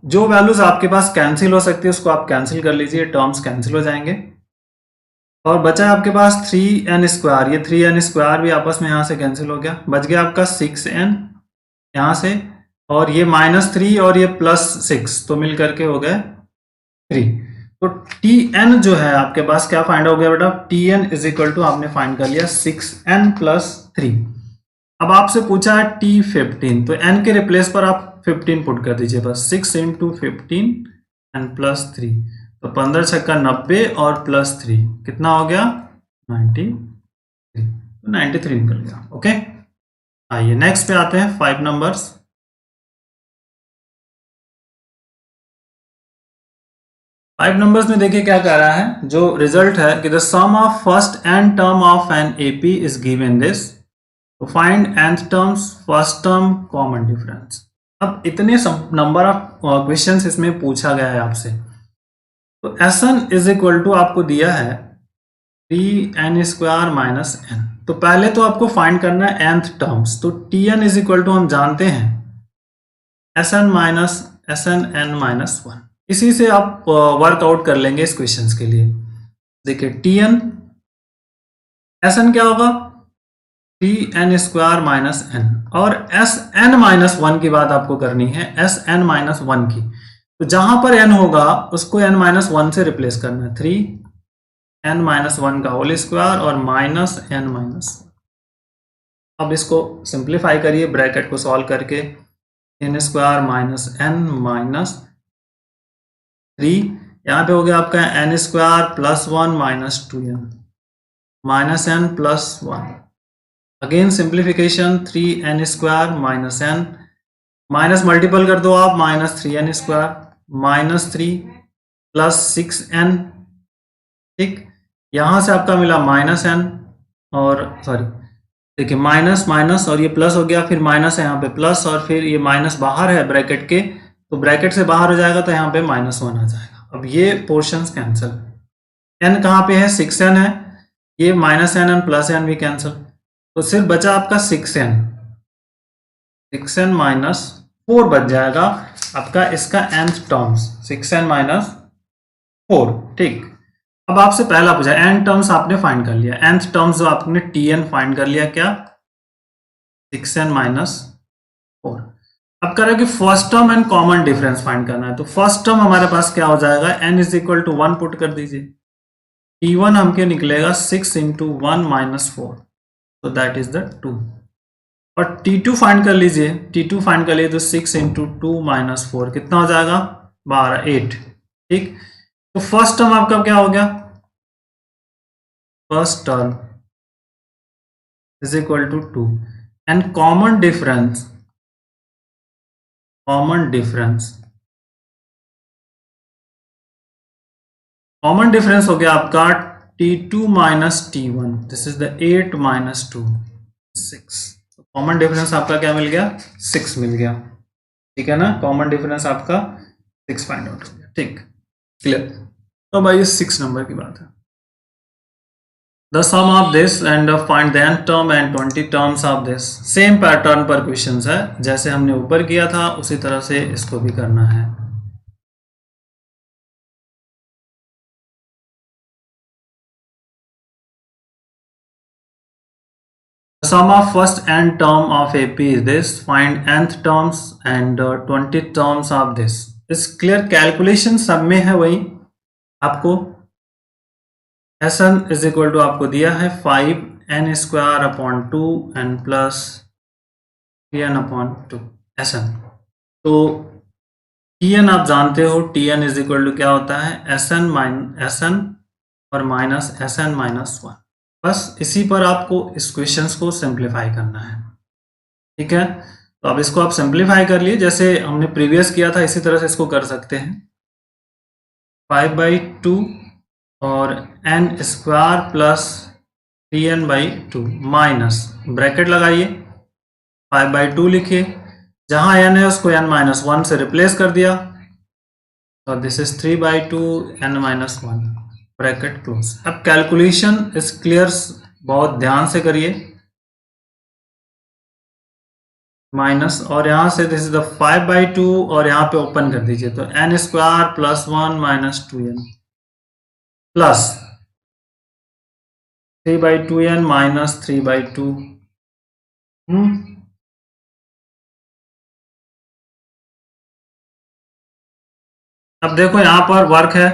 जो वैल्यूज आपके पास कैंसिल हो सकती है उसको आप कैंसिल कर लीजिए, टर्म्स कैंसिल हो जाएंगे और बचा आपके पास 3n²। ये 3n² भी आपस में यहाँ से कैंसिल हो गया, बच गया आपका 6n यहाँ से, और ये -3 और ये +6 तो मिल करके हो गए 3। तो Tn जो है आपके पास क्या फाइंड हो गया बेटा, Tn इज इक्वल टू आपने फाइंड कर लिया 6n प्लस 3। अब आपसे पूछा है T15, तो n के रिप्लेस पर आप 15 पुट कर दीजिए बस, 6 × 15 एंड प्लस 3, तो 15 छक्का 90 और प्लस 3 कितना हो गया 93, तो 93 निकल गया। ओके, आइए नेक्स्ट पे आते हैं 5 नंबर्स। 5 नंबर्स में देखिए क्या कह रहा है, जो रिजल्ट है कि the sum of first n term of an AP is given this, तो find nth terms first term common difference. अब इतने नंबर ऑफ क्वेश्चंस इसमें पूछा गया है आपसे, तो Sn इज इक्वल टू आपको दिया है 3n² माइनस n। तो पहले तो आपको फाइंड करना है nth टर्म्स, तो Tn इज इक्वल टू हम जानते हैं Sn माइनस Sn(n-1), इसी से आप वर्कआउट कर लेंगे इस क्वेश्चंस के लिए। देखिए Tn Sn क्या होगा 3n² माइनस n, और Sn-1 की बात आपको करनी है, Sn-1 की, तो जहां पर n होगा उसको n-1 से रिप्लेस करना है, 3n-1 का होल स्क्वायर और माइनस n-1। अब इसको सिंप्लीफाई करिए ब्रैकेट को सॉल्व करके, n² माइनस n माइनस 3, यहाँ पे हो गया आपका n² plus 1 minus 2n minus n plus 1, again simplification 3n² minus n, minus multiple कर दो आप, minus 3n² minus 3 plus 6n, ठीक, यहां से आपका मिला माइनस n, और सॉरी देखिए माइनस माइनस और ये प्लस हो गया, फिर माइनस है यहाँ पे प्लस, और फिर ये माइनस बाहर है ब्रैकेट के, तो ब्रैकेट से बाहर हो जाएगा तो यहाँ पे -1 आ जाएगा। अब ये पोर्शंस कैंसिल, n कहाँ पे है 6n है, ये -n और प्लस n भी कैंसिल, तो सिर्फ बचा आपका 6n माइनस 4 बच जाएगा आपका इसका nth टर्म्स, 6n माइनस 4, ठीक। अब आपसे पहला पूछा n टर्म्स आपने फाइंड कर लिया, nth टर्म्स जो आपने Tn फाइंड कर लिया, क्या 6n माइनस 4। अब कह रहा है कि first term and common difference find करना है, तो फर्स्ट टर्म हमारे पास क्या हो जाएगा, n is equal to 1 put कर दीजिए, T1 हमके निकलेगा 6 इंटू 1 माइनस 4, तो दैट इज द 2। और T2 फाइंड कर लीजिए, T2 फाइंड कर लिए तो 6 इंटू 2 माइनस 4 कितना हो जाएगा 12, 8। ठीक, तो फर्स्ट टर्म आपका क्या हो गया, first term is equal to 2 and common difference हो गया आपका T2 minus T1, this is the 8 minus 2, 6। Common difference आपका क्या मिल गया, 6 मिल गया। ठीक है ना, कॉमन डिफरेंस आपका 6 फाइंड आउट हो गया। ठीक, क्लियर। तो भाई 6 नंबर की बात है। The sum of this and find the nth term and 20 terms of this। Same pattern पर क्वेश्चंस है, जैसे हमने ऊपर किया था उसी तरह से इसको भी करना है। The sum of first nth term of AP is this, find nth terms and 20 terms of this। इस क्लियर, कैलकुलेशन सब में है वही आपको। Sn इज इक्वल टू आपको दिया है 5n square upon 2 n plus 3n upon 2 Sn। तो Tn आप जानते हो, Tn इज इक्वल टू क्या होता है, Sn और माइनस Sn माइनस 1। बस इसी पर आपको इस क्वेश्चंस को सिंप्लीफाई करना है। ठीक है, तो अब इसको आप सिंप्लीफाई कर लिए, जैसे हमने प्रीवियस किया था इसी तरह से इसको कर सकते हैं। 5/2 और n square plus 3n/2 minus, bracket लगाइए, 5/2 लिखिए, जहां n है उसको n माइनस 1 से रिप्लेस कर दिया, तो this is 3/2 n minus 1, bracket close. अब कैलकुलेशन इज क्लियर, बहुत ध्यान से करिए। माइनस, और यहां से दिस इज द 5/2 और यहां पे ओपन कर दीजिए, तो n square plus 1 minus 2n plus 3/2n minus 3/2। अब देखो यहां पर वर्क है,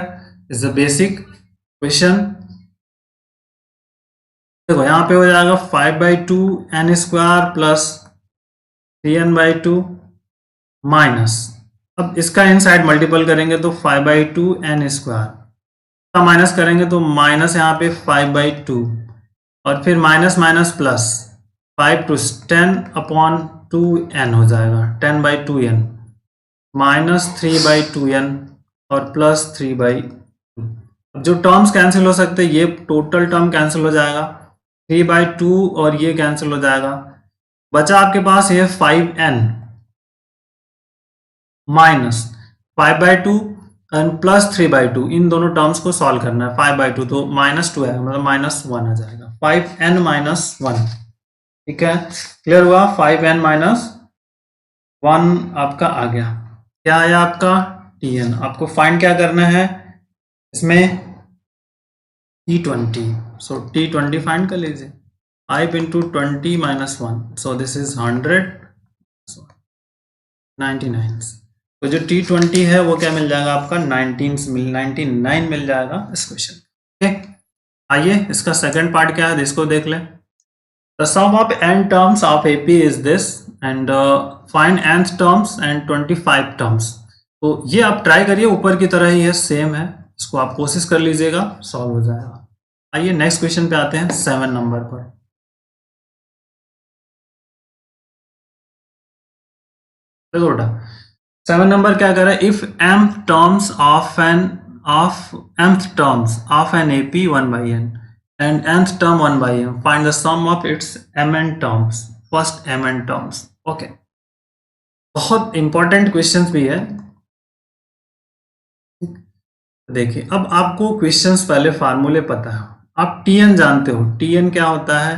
इज अ बेसिक क्वेश्चन। देखो यहाँ पे हो जाएगा 5/2 n square plus 3n/2 minus, अब इसका इनसाइड मल्टीपल करेंगे तो 5/2 n स्क्वायर का माइनस करेंगे तो माइनस यहाँ पे 5/2 और फिर minus minus plus 5 to 10 upon 2n हो जाएगा, 10/2n माइनस 3/2n और प्लस 3/2। जो टर्म्स कैंसिल हो सकते हैं, ये टोटल टर्म कैंसिल हो जाएगा, 3/2 और ये कैंसिल हो जाएगा, बचा आपके पास ये 5n माइनस 5/2 एंड प्लस 3/2, इन दोनों टर्म्स को सॉल्व करना है। 5/2 तो माइनस 2 आएगा, मतलब माइनस 1 आ जाएगा, 5n माइनस 1। ठीक है, क्लियर हुआ, 5n माइनस 1 आपका आ गया। क्या आया आपका, Tn। आपको फाइंड क्या करना है इसमें, T20, सो T20 फाइंड कर लीजिए, 5 into 20 minus 1, so this is 100, 99। तो जो T20 है वो क्या मिल जाएगा आपका, 99 मिल जाएगा इस क्वेश्चन। ठीक, आइए इसका सेकंड पार्ट क्या है इसको देख लें। The sum of n terms of AP is this and find nth terms and 25 terms। तो ये आप ट्राई करिए, ऊपर की तरह ही है, सेम है, इसको आप कोशिश कर लीजिएगा, सॉल्व हो जाएगा। आइए नेक्स्ट क्वेश्चन पे आते हैं, 7 नंबर पर। देखो बेटा 7 नंबर क्या कर रहा है, if mth terms of an AP 1/n and nth term 1/m, find the sum of its mn terms, first mn terms। Okay, बहुत इंपॉर्टेंट क्वेश्चंस भी है। देखिए अब आपको क्वेश्चंस पहले फार्मूले पता है, आप Tn जानते हो, Tn क्या होता है,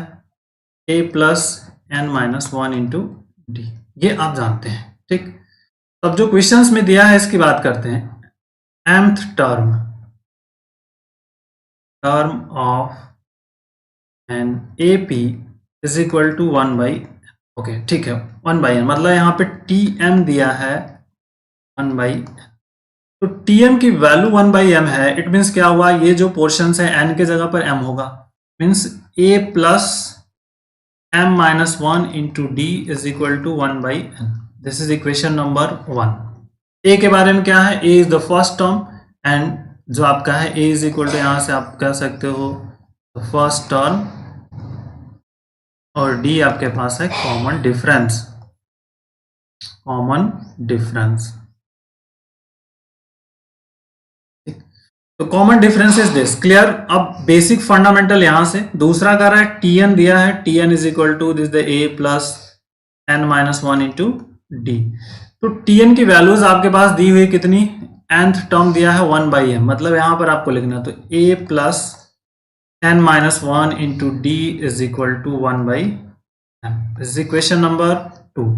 a plus n minus 1 into D, ये आप जानते हैं। ठीक, अब जो क्वेश्चंस में दिया है इसकी बात करते हैं। mth term of an AP is equal to 1/n। Okay ठीक है, 1/n मतलब यहाँ पे Tm दिया है 1/n। तो Tn की वैल्यू 1/m है, इट मीन्स क्या हुआ, ये जो पोर्शन है n के जगह पर m होगा, means a plus m minus 1 into d is equal to 1/n। This is equation number 1। a के बारे में क्या है, a is the first term and जो आपका है a इज इक्वल टू, यहां से आप कह सकते हो फर्स्ट टर्म, और d आपके पास है कॉमन डिफरेंस, कॉमन डिफरेंस। तो common difference is this, clear. अब बेसिक फंडामेंटल यहां से दूसरा कर रहा है, Tn दिया है, Tn is equal to this the a plus n minus 1 into d. तो Tn की वैल्यूज आपके पास दी हुई कितनी, nth टर्म दिया है 1/m, मतलब यहां पर आपको लिखना है तो a plus n minus 1 into d is equal to 1/m। This equation number 2।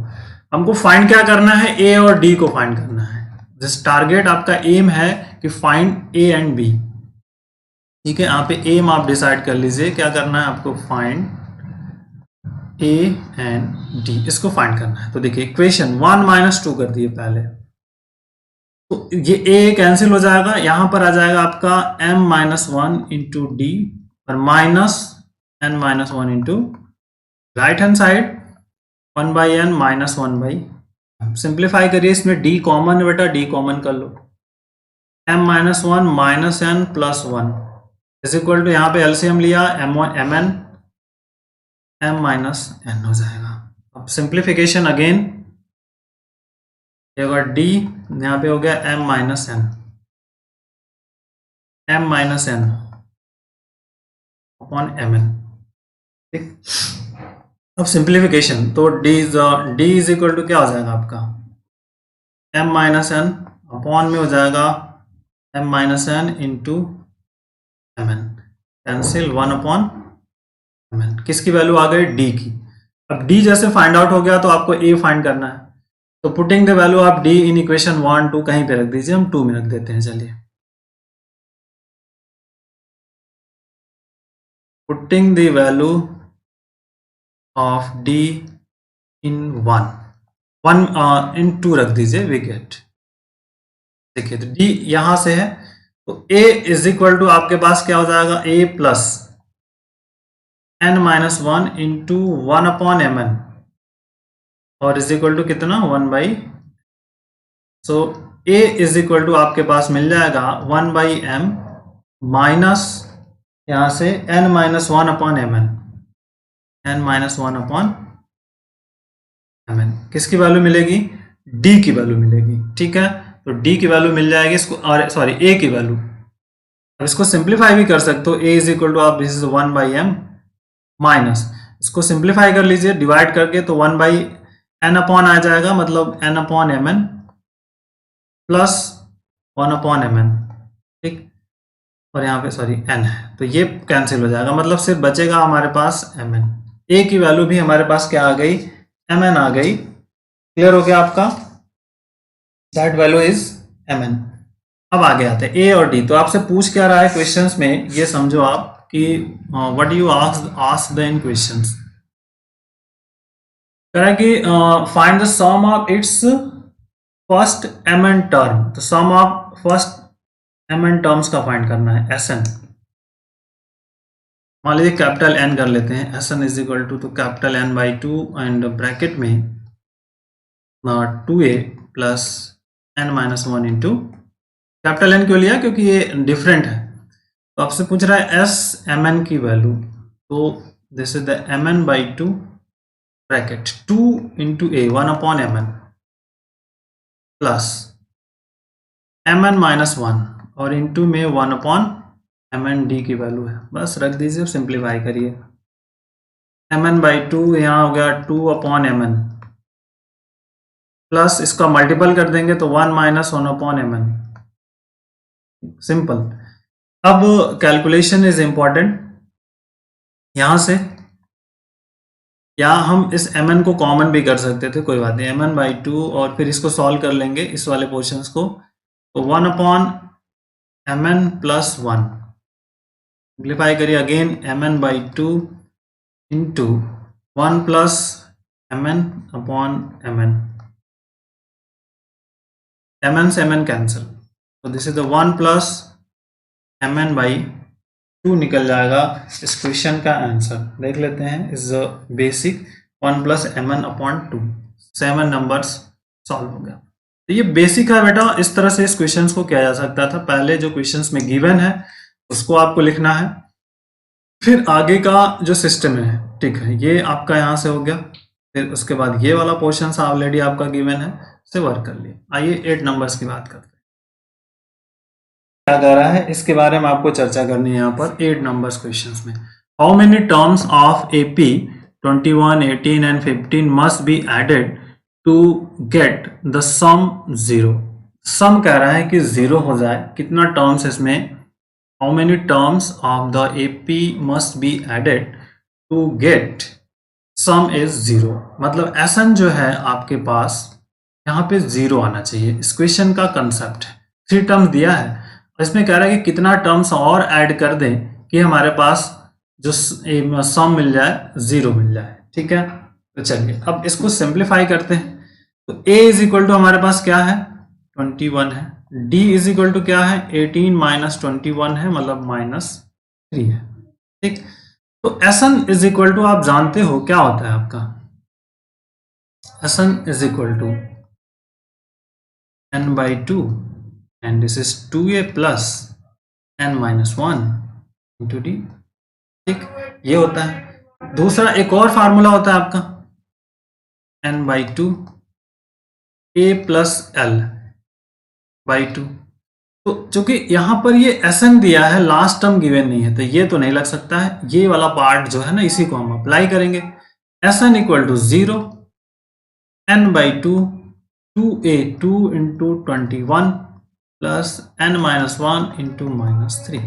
हमको फाइंड क्या करना है, a और d को फाइंड करना है। दिस टारगेट आपका एम है कि फाइंड a एंड b, ठीक है। यहाँ पे एम आप डिसाइड कर लीजिए, क्या करना है आपको, फाइंड a एंड d, इसको फाइंड करना है। तो देखिए इक्वेशन 1 माइनस 2 कर दिए पहले, तो ये a कैंसिल हो जाएगा, यहां पर आ जाएगा आपका m माइनस 1 इंटू डी और minus n minus 1 into right hand side 1/n minus 1/m। Simplify करिए, इसमें d कॉमन है बेटा, d कॉमन कर लो, m minus 1 minus n plus 1 is equal to, यहाँ पे एलसीएम लिया mn, m माइनस n हो जाएगा। अब सिंप्लीफिकेशन अगेन, ये होगा d, यहाँ पे हो गया m minus n, m minus n upon mn, ठीक। अब सिंप्लीफिकेशन, तो d इज इक्वल टू क्या हो जाएगा आपका, m माइनस n अपॉन में हो जाएगा m minus n into mn, cancel 1 upon mn, किसकी वैल्यू आ गई, d की। अब d जैसे फाइंड आउट हो गया तो आपको a फाइंड करना है, तो पुटिंग द वैल्यू आप d इन इक्वेशन 1 2 कहीं पे रख दीजिए, हम 2 में रख देते हैं। चलिए, putting the value of d इन 1 इन 2 रख दीजिए, वी गेट, देखिए तो d यहां से है, तो a इज इक्वल टू आपके पास क्या हो जाएगा, a plus n minus 1 into 1 upon mn और इज इक्वल टू कितना, 1/, सो a इज इक्वल टू आपके पास मिल जाएगा 1/m माइनस यहां से n minus 1 upon mn, n minus 1 upon mn, किसकी वैल्यू मिलेगी, d की वैल्यू मिलेगी, ठीक है। तो d की वैल्यू मिल जाएगी इसको, और सॉरी a की वैल्यू, अब इसको सिंप्लीफाई भी कर सकते हो, a इज इक्वल टू आप दिस इज 1/m माइनस, इसको सिंप्लीफाई कर लीजिए डिवाइड करके, तो 1/n अपॉन आ जाएगा, मतलब n upon mn plus 1 upon mn, ठीक। और यहाँ पे सॉरी n है, तो ये कैंसिल हो जाएगा, मतलब सिर्फ बचेगा हमारे पास mn। a की वैल्यू भी हमारे पास क्या आ गई, mn आ गई। क्लियर हो गया आपका, दैट वैल्यू इज mn। अब आगे आते हैं a और d। तो आपसे पूछ क्या रहा है क्वेश्चंस में, ये समझो आप कि what you ask the in questions, कह रहा है कि find the sum of its first mn term. तो sum of first mn terms का फाइंड करना है, Sn। मान लीजिए कैपिटल N कर लेते हैं, Sn इज इक्वल टू, तो कैपिटल N/2 एंड ब्रैकेट में 2a plus n minus 1 into capital N क्यों लिया, क्योंकि ये डिफरेंट है। तो आपसे पूछ रहा है एस mn की वैल्यू, तो this is the mn/2 bracket 2 into a 1 upon mn plus mn minus 1 और इंटू में 1 अपॉन mn d की वैल्यू है, बस रख दीजिए, सिंप्लीफाई करिए, mn/2 यहाँ हो गया 2 अपॉन mn प्लस इसका मल्टीपल कर देंगे तो 1 माइनस 1 अपॉन mn, सिंपल। अब कैलकुलेशन इज इंपॉर्टेंट, यहां से या हम इस mn को कॉमन भी कर सकते थे, कोई बात नहीं, mn/2 और फिर इसको सॉल्व कर लेंगे इस वाले पोर्शंस को, तो 1 अपॉन mn प्लस 1, सिंप्लीफाई करिए again, mn/2 into 1 plus mn upon mn, mn से mn कैंसिल, तो this is the 1 plus mn/2 निकल जाएगा इस क्वेश्चन का आंसर। देख लेते हैं, is basic 1 plus mn/2, 7 numbers solve हो गया। तो ये बेसिक है बेटा, इस तरह से इस क्वेश्चन को किया जा सकता था। पहले जो क्वेश्चन में गिवन है उसको आपको लिखना है, फिर आगे का जो सिस्टम है, ठीक है, ये आपका यहाँ से हो गया, फिर उसके बाद ये वाला पोर्शन ऑलरेडी आपका गिवन है, से वर्क कर लिए। आइए 8 नंबर्स की बात करते हैं। क्या कह रहा है इसके बारे में आपको चर्चा करनी है यहाँ पर 8 नंबर्स क्वेश्चंस में। How many terms of AP 21, 18 and 15 must be added to get the sum 0। Sum कह रहा है कि 0 हो जाए, कितना टर्म्स इसमें, how many terms of the AP must be added to get sum is 0। मतलब SN जो है आपके पास यहाँ पे 0 आना चाहिए। इस क्वेश्चन का कंसेप्ट है, 3 टर्म्स दिया है, इसमें कह रहा है कि कितना टर्म्स और ऐड कर दें कि हमारे पास जो सम मिल जाए 0 मिल जाए। ठीक है, तो चलिए अब इसको सिंप्लीफाई करते हैं। तो a इज इक्वल टू हमारे पास क्या है, 21 है। d इज इक्वल टू क्या है, 18 माइनस 21 है, मतलब -3 है। ठीक, तो SN इज इक्वल टू आप जानते हो क्या होता है आपका, SN is equal to n/2 and this is 2a plus n minus 1 into d। ठीक, ये होता है। दूसरा एक और फार्मूला होता है आपका n/2 a plus l/2। तो चूंकि यहां पर ये SN दिया है, लास्ट टर्म गिवन नहीं है, तो ये तो नहीं लग सकता है। ये वाला पार्ट जो है ना, इसी को हम अप्लाई करेंगे। SN equal to 0, n/2 2a2 into 21 plus n-1 into -3।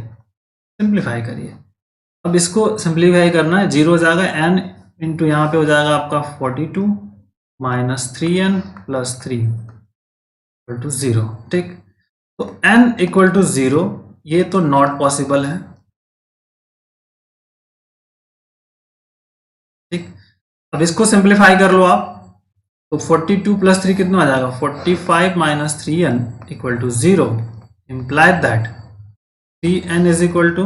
Simplify करिए। अब इसको सिंप्लीफाई करना है, 0 हो जाएगा, n इंटू यहाँ पे हो जाएगा आपका 42 minus 3n plus 3 equal to 0। ठीक, तो n इक्वल टू 0 ये तो नॉट पॉसिबल है। ठीक, अब इसको सिंप्लीफाई कर लो आप, तो 42 प्लस 3 कितना आ जाएगा, 45 minus 3n equal to 0, implied that 3n is equal to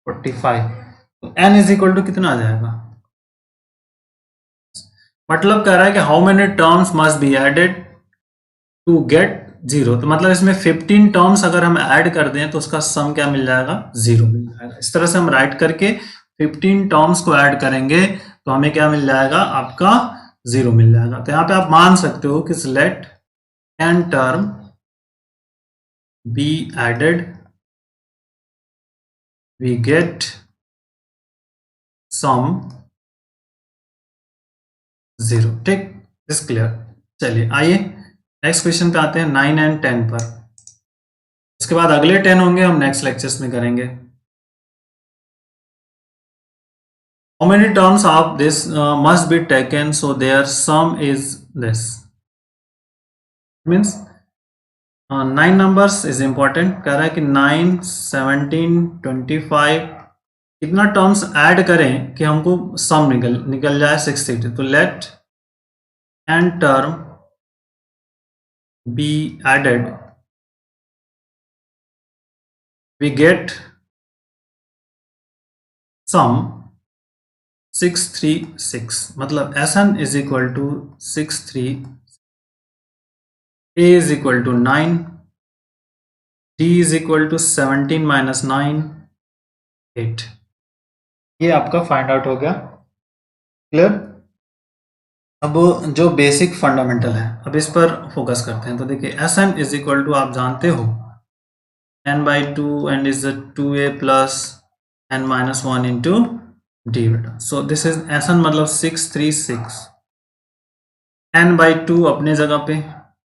45। तो n इज इक्वल टू कितना आ जाएगा, मतलब कह रहा है कि how many terms must be added to get 0। तो मतलब इसमें 15 टर्म्स अगर हम ऐड कर दें तो उसका सम क्या मिल जाएगा, 0 मिल जाएगा। इस तरह से हम राइट करके 15 टर्म्स को ऐड करेंगे तो हमें क्या मिल जाएगा, आपका 0 मिल जाएगा। तो यहाँ पे आप मान सकते हो कि let n term be added we get sum 0। ठीक, इज क्लियर। चलिए आइए नेक्स्ट क्वेश्चन पे आते हैं, 9 एंड 10 पर। इसके बाद अगले 10 होंगे हम नेक्स्ट लेक्चर्स में करेंगे। How many terms of this must be taken so their sum is this? Means 9 numbers is important। कह रहा है कि 9, 17, 25 कितना टर्म्स ऐड करें कि हमको सम निकल जाए 680। तो let n term be added we get sum 636। मतलब SN is equal to 636, A is equal to 9, D is equal to 17 minus 9 8। ये आपका फाइंड आउट हो गया। क्लियर। अब जो बेसिक फंडामेंटल है, अब इस पर फोकस करते हैं। तो देखिए SN इज इक्वल टू आप जानते हो n/2 and is 2a plus n-1 into d बेटा। सो दिस इज SN मतलब 636, n/2 अपने जगह पे,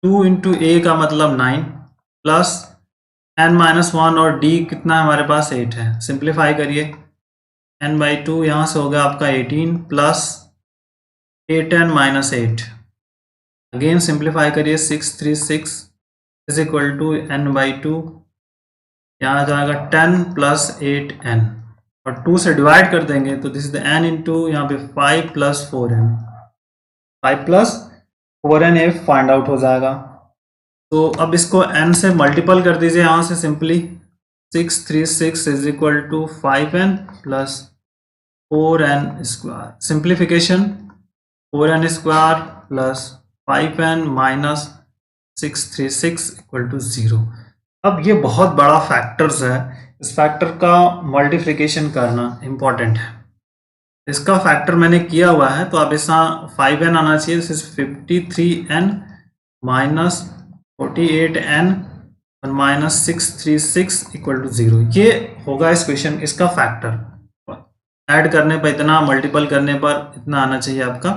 2 इंटू a का मतलब 9 प्लस n-1 और d कितना है हमारे पास 8 है। सिंप्लीफाई करिए, n/2 यहाँ से हो गया आपका 18 plus 8n minus 8। Again simplify करिए, 636 इज इक्वल टू n/2, यहाँ जाएगा 10 प्लस 8n और 2 से डिवाइड कर देंगे तो this is the n into यहाँ पे 5 प्लस 4n, 5 प्लस 4n ये फाइंड आउट हो जाएगा। तो अब इसको n से मल्टीपल कर दीजिए यहाँ से simply 636 is equal to 5n plus 4n square, simplification 4n square plus 5n minus 636 equal to 0। अब ये बहुत बड़ा फैक्टर्स है, इस फैक्टर का मल्टीप्लिकेशन करना इम्पॉर्टेंट है। इसका फैक्टर मैंने किया हुआ है, तो अब ऐसा 5n आना चाहिए, this is 53n minus 48n और माइनस 636 इक्वल टू 0। ये होगा इस क्वेश्चन, इसका फैक्टर ऐड करने पर इतना, मल्टीपल करने पर इतना आना चाहिए आपका।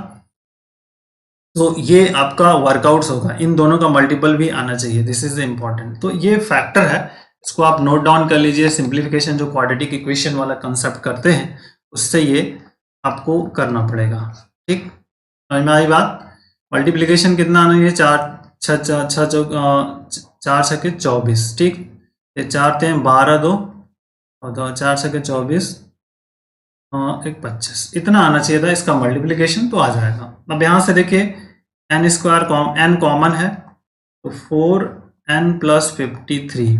तो ये आपका वर्कआउट्स होगा, इन दोनों का मल्टीपल भी आना चाहिए, दिस इज इम्पॉर्टेंट। तो ये फैक्टर है, इसको आप नोट डाउन कर लीजिए। सिंप्लीफिकेशन जो क्वाड्रेटिक इक्वेशन वाला कंसेप्ट करते हैं, उससे ये आपको करना पड़ेगा। ठीक, समझ में आई बात? मल्टीप्लिकेशन कितना आना है? 4 छके 24। ठीक, ये 4 थे 12 2 और 4 छके 24 1 25, इतना आना चाहिए था इसका मल्टीप्लिकेशन, तो आ जाएगा। अब यहाँ से देखिए n स्क्वायर n कॉमन है, तो 4n प्लस 53।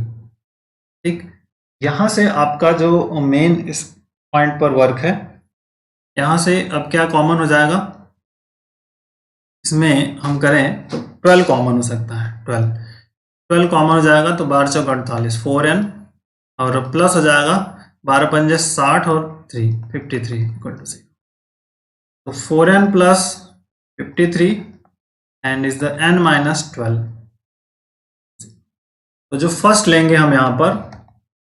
ठीक, यहाँ से आपका जो मेन इस पॉइंट पर वर्क है, यहाँ से अब क्या कॉमन हो जाएगा, इसमें हम करें तो 12 कॉमन हो सकता है। 12 कॉमन हो जाएगा, तो 12 चौक 48, 4n और प्लस हो जाएगा 12 पंजे 60 और 3 53 इक्वल टू 0। तो 4n plus 53 and is the n minus 12। तो जो फर्स्ट लेंगे हम यहाँ पर,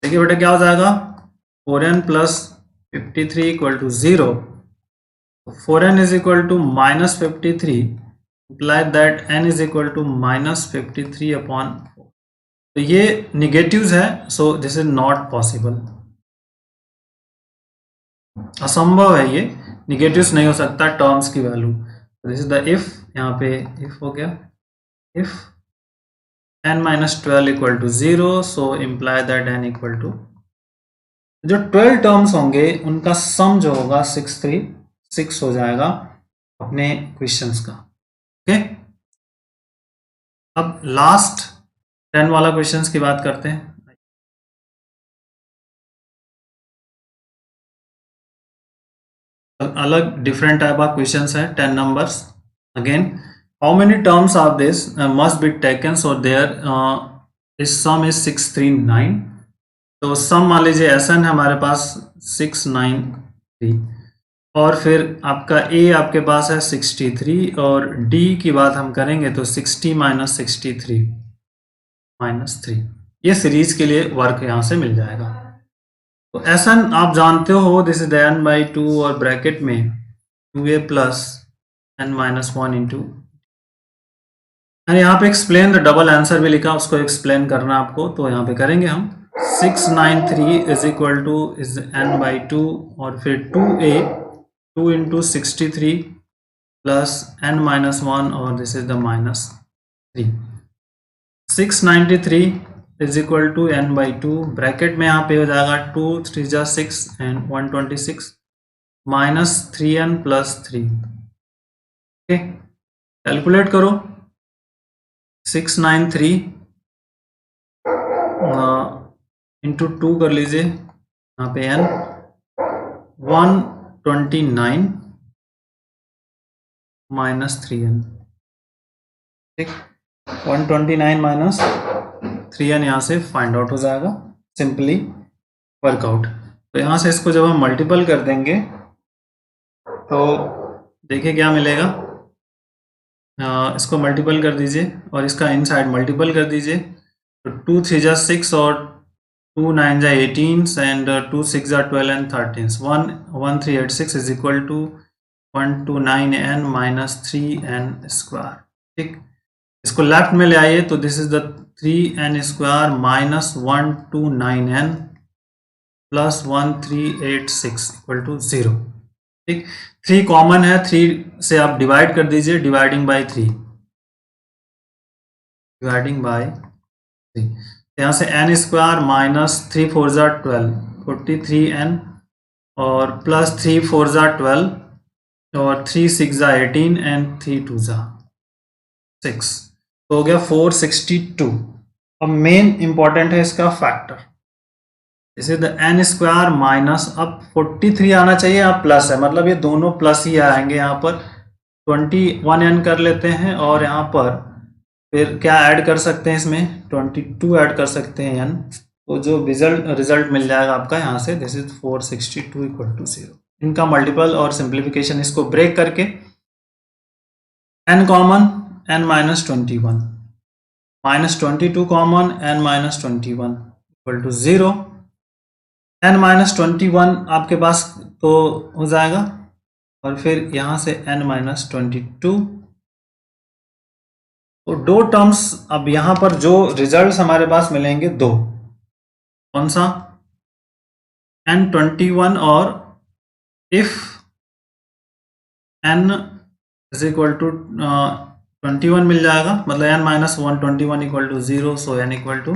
देखिए बेटा क्या हो जाएगा, 4n plus 53 equal to 0। 4n is equal to minus 53, imply that n is equal to minus 53 upon 4। तो ये निगेटिव्स है, so this is not possible, असंभव है, ये निगेटिव्स नहीं हो सकता टर्म्स की value. This is the if, यहाँ पे इफ हो गया, if n minus 12 equal to 0, so imply that n equal to, जो 12 टर्म्स होंगे उनका सम जो होगा 636 हो जाएगा अपने क्वेश्चंस का। ओके, अब लास्ट 10 वाला क्वेश्चंस की बात करते हैं। अलग डिफरेंट टाइप ऑफ क्वेश्चंस है, 10 numbers. Again, how many terms of this must be taken so there is sum is 639। तो सम मान लीजिए एसन है हमारे पास 693, और फिर आपका ए आपके पास है 63, और डी की बात हम करेंगे तो 60 माइनस 63 माइनस 3। ये सीरीज के लिए वर्क यहाँ से मिल जाएगा। तो एसन आप जानते हो, दिस इज n बाई 2 और ब्रैकेट में 2a plus n minus 1 into, यहाँ पे एक्सप्लेन द डबल आंसर भी लिखा, उसको एक्सप्लेन करना आपको, तो यहाँ पे करेंगे हम। 693 is equal two is n by 2 और फिर 2a 2 into 63 plus n minus 1 और this is the minus 3। 693 is equal to n by 2, bracket में यहाँ पे हो जाएगा 2 3 जा 6 and 126 minus 3n plus 3। Okay, calculate करो। 693 इंटू 2 कर लीजिए, यहाँ पे n 129 माइनस 3n। ठीक, 129 माइनस 3n यहाँ से फाइंड आउट हो जाएगा, सिंपली वर्कआउट। तो यहाँ से इसको जब हम मल्टीपल कर देंगे तो देखिए क्या मिलेगा, इसको मल्टीपल कर दीजिए और इसका इनसाइड मल्टीपल कर दीजिए, तो 2 3 जा 6 और 2 9 जा 18 एंड 2 6 जा 12 and 13, 1386 is equal to 129n minus 3n square. ठीक, इसको लेफ्ट में ले आइए, तो this is the 3n square minus 129n plus 1386 equal to 0। ठीक, 3 कॉमन है, 3 से आप डिवाइड कर दीजिए, डिवाइडिंग बाय 3, डिवाइडिंग बाय 3। यहाँ से n स्क्वायर माइनस 3 4 जा 12 43n और प्लस 3 4 जा 12 और 3 6 जा 18 एंड 3 2 जा 6। तो हो गया 462। अब मेन इंपॉर्टेंट है इसका फैक्टर, इसे द एन स्क्वायर माइनस, अब 43 आना चाहिए, अब प्लस है, मतलब ये दोनों प्लस ही आएंगे। यहाँ पर 21 एन कर लेते हैं और यहाँ पर फिर क्या ऐड कर सकते हैं, इसमें 22 ऐड कर सकते हैं एन, तो जो रिजल्ट मिल जाएगा आपका यहाँ से, दिस इज 462 इक्वल टू 0। इनका मल्टीपल और सिंप्लीफिकेशन इसको ब्रेक करके n common n minus 21 minus 22 common n minus 21 equal to 0। N minus 21 आपके पास तो हो जाएगा, और फिर यहाँ से एन माइनस 22, तो दो टर्म्स। अब यहाँ पर जो रिजल्ट्स हमारे पास मिलेंगे दो, कौन सा, n21 और if n is equal to 21 मिल जाएगा, मतलब n minus 121 equal to 0, so n equal to,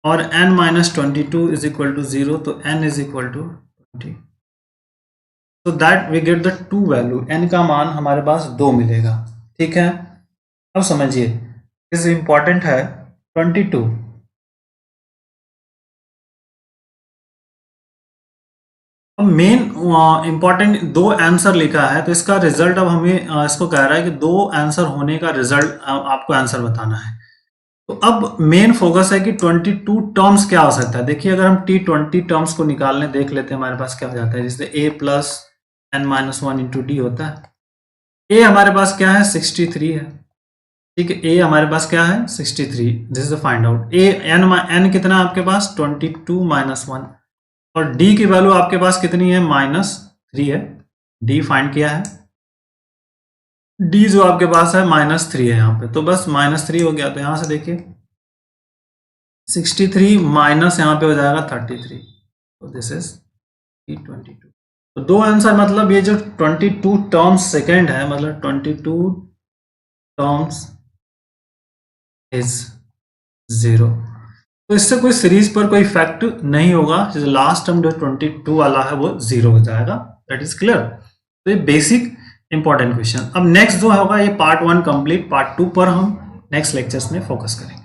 और n minus 22 is equal to 0, तो n is equal to 20, so that we get the two value, n का मान हमारे पास 2 मिलेगा। ठीक है, अब समझिए इस इंपॉर्टेंट है 22। अब मेन इंपॉर्टेंट दो आंसर लिखा है, तो इसका रिजल्ट अब हमें इसको कह रहा है कि दो आंसर होने का रिजल्ट आपको आंसर बताना है। तो अब मेन फोकस है कि 22 टर्म्स क्या हो सकता है। देखिए अगर हम T20 टर्म्स को निकालने देख लेते हैं, हमारे पास क्या हो जाता है, जिससे a plus n minus 1 into D होता है। a हमारे पास क्या है, 63 है। ठीक है, a हमारे पास क्या है, 63, this is the find out. n कितना है आपके पास, 22 माइनस 1, और d की वैल्यू आपके पास कितनी है, -3 है। d फाइंड किया है, d जो आपके पास है -3 है यहाँ पे, तो बस -3 हो गया। तो यहाँ से देखिए 63 माइनस यहाँ पे हो जाएगा 33, तो दिस इज T22। तो दो आंसर, मतलब ये जो 22 टर्म्स सेकेंड है, मतलब 22 टर्म्स इज 0। तो इससे कोई सीरीज पर कोई इफेक्ट नहीं होगा, जैसे लास्ट टर्म जो 22 वाला है वो 0 हो जाएगा। That is clear. तो ये बेसिक इंपॉर्टेंट क्वेश्चन। अब नेक्स्ट जो होगा, ये पार्ट 1 कंप्लीट, पार्ट 2 पर हम नेक्स्ट लेक्चर्स में फोकस करेंगे।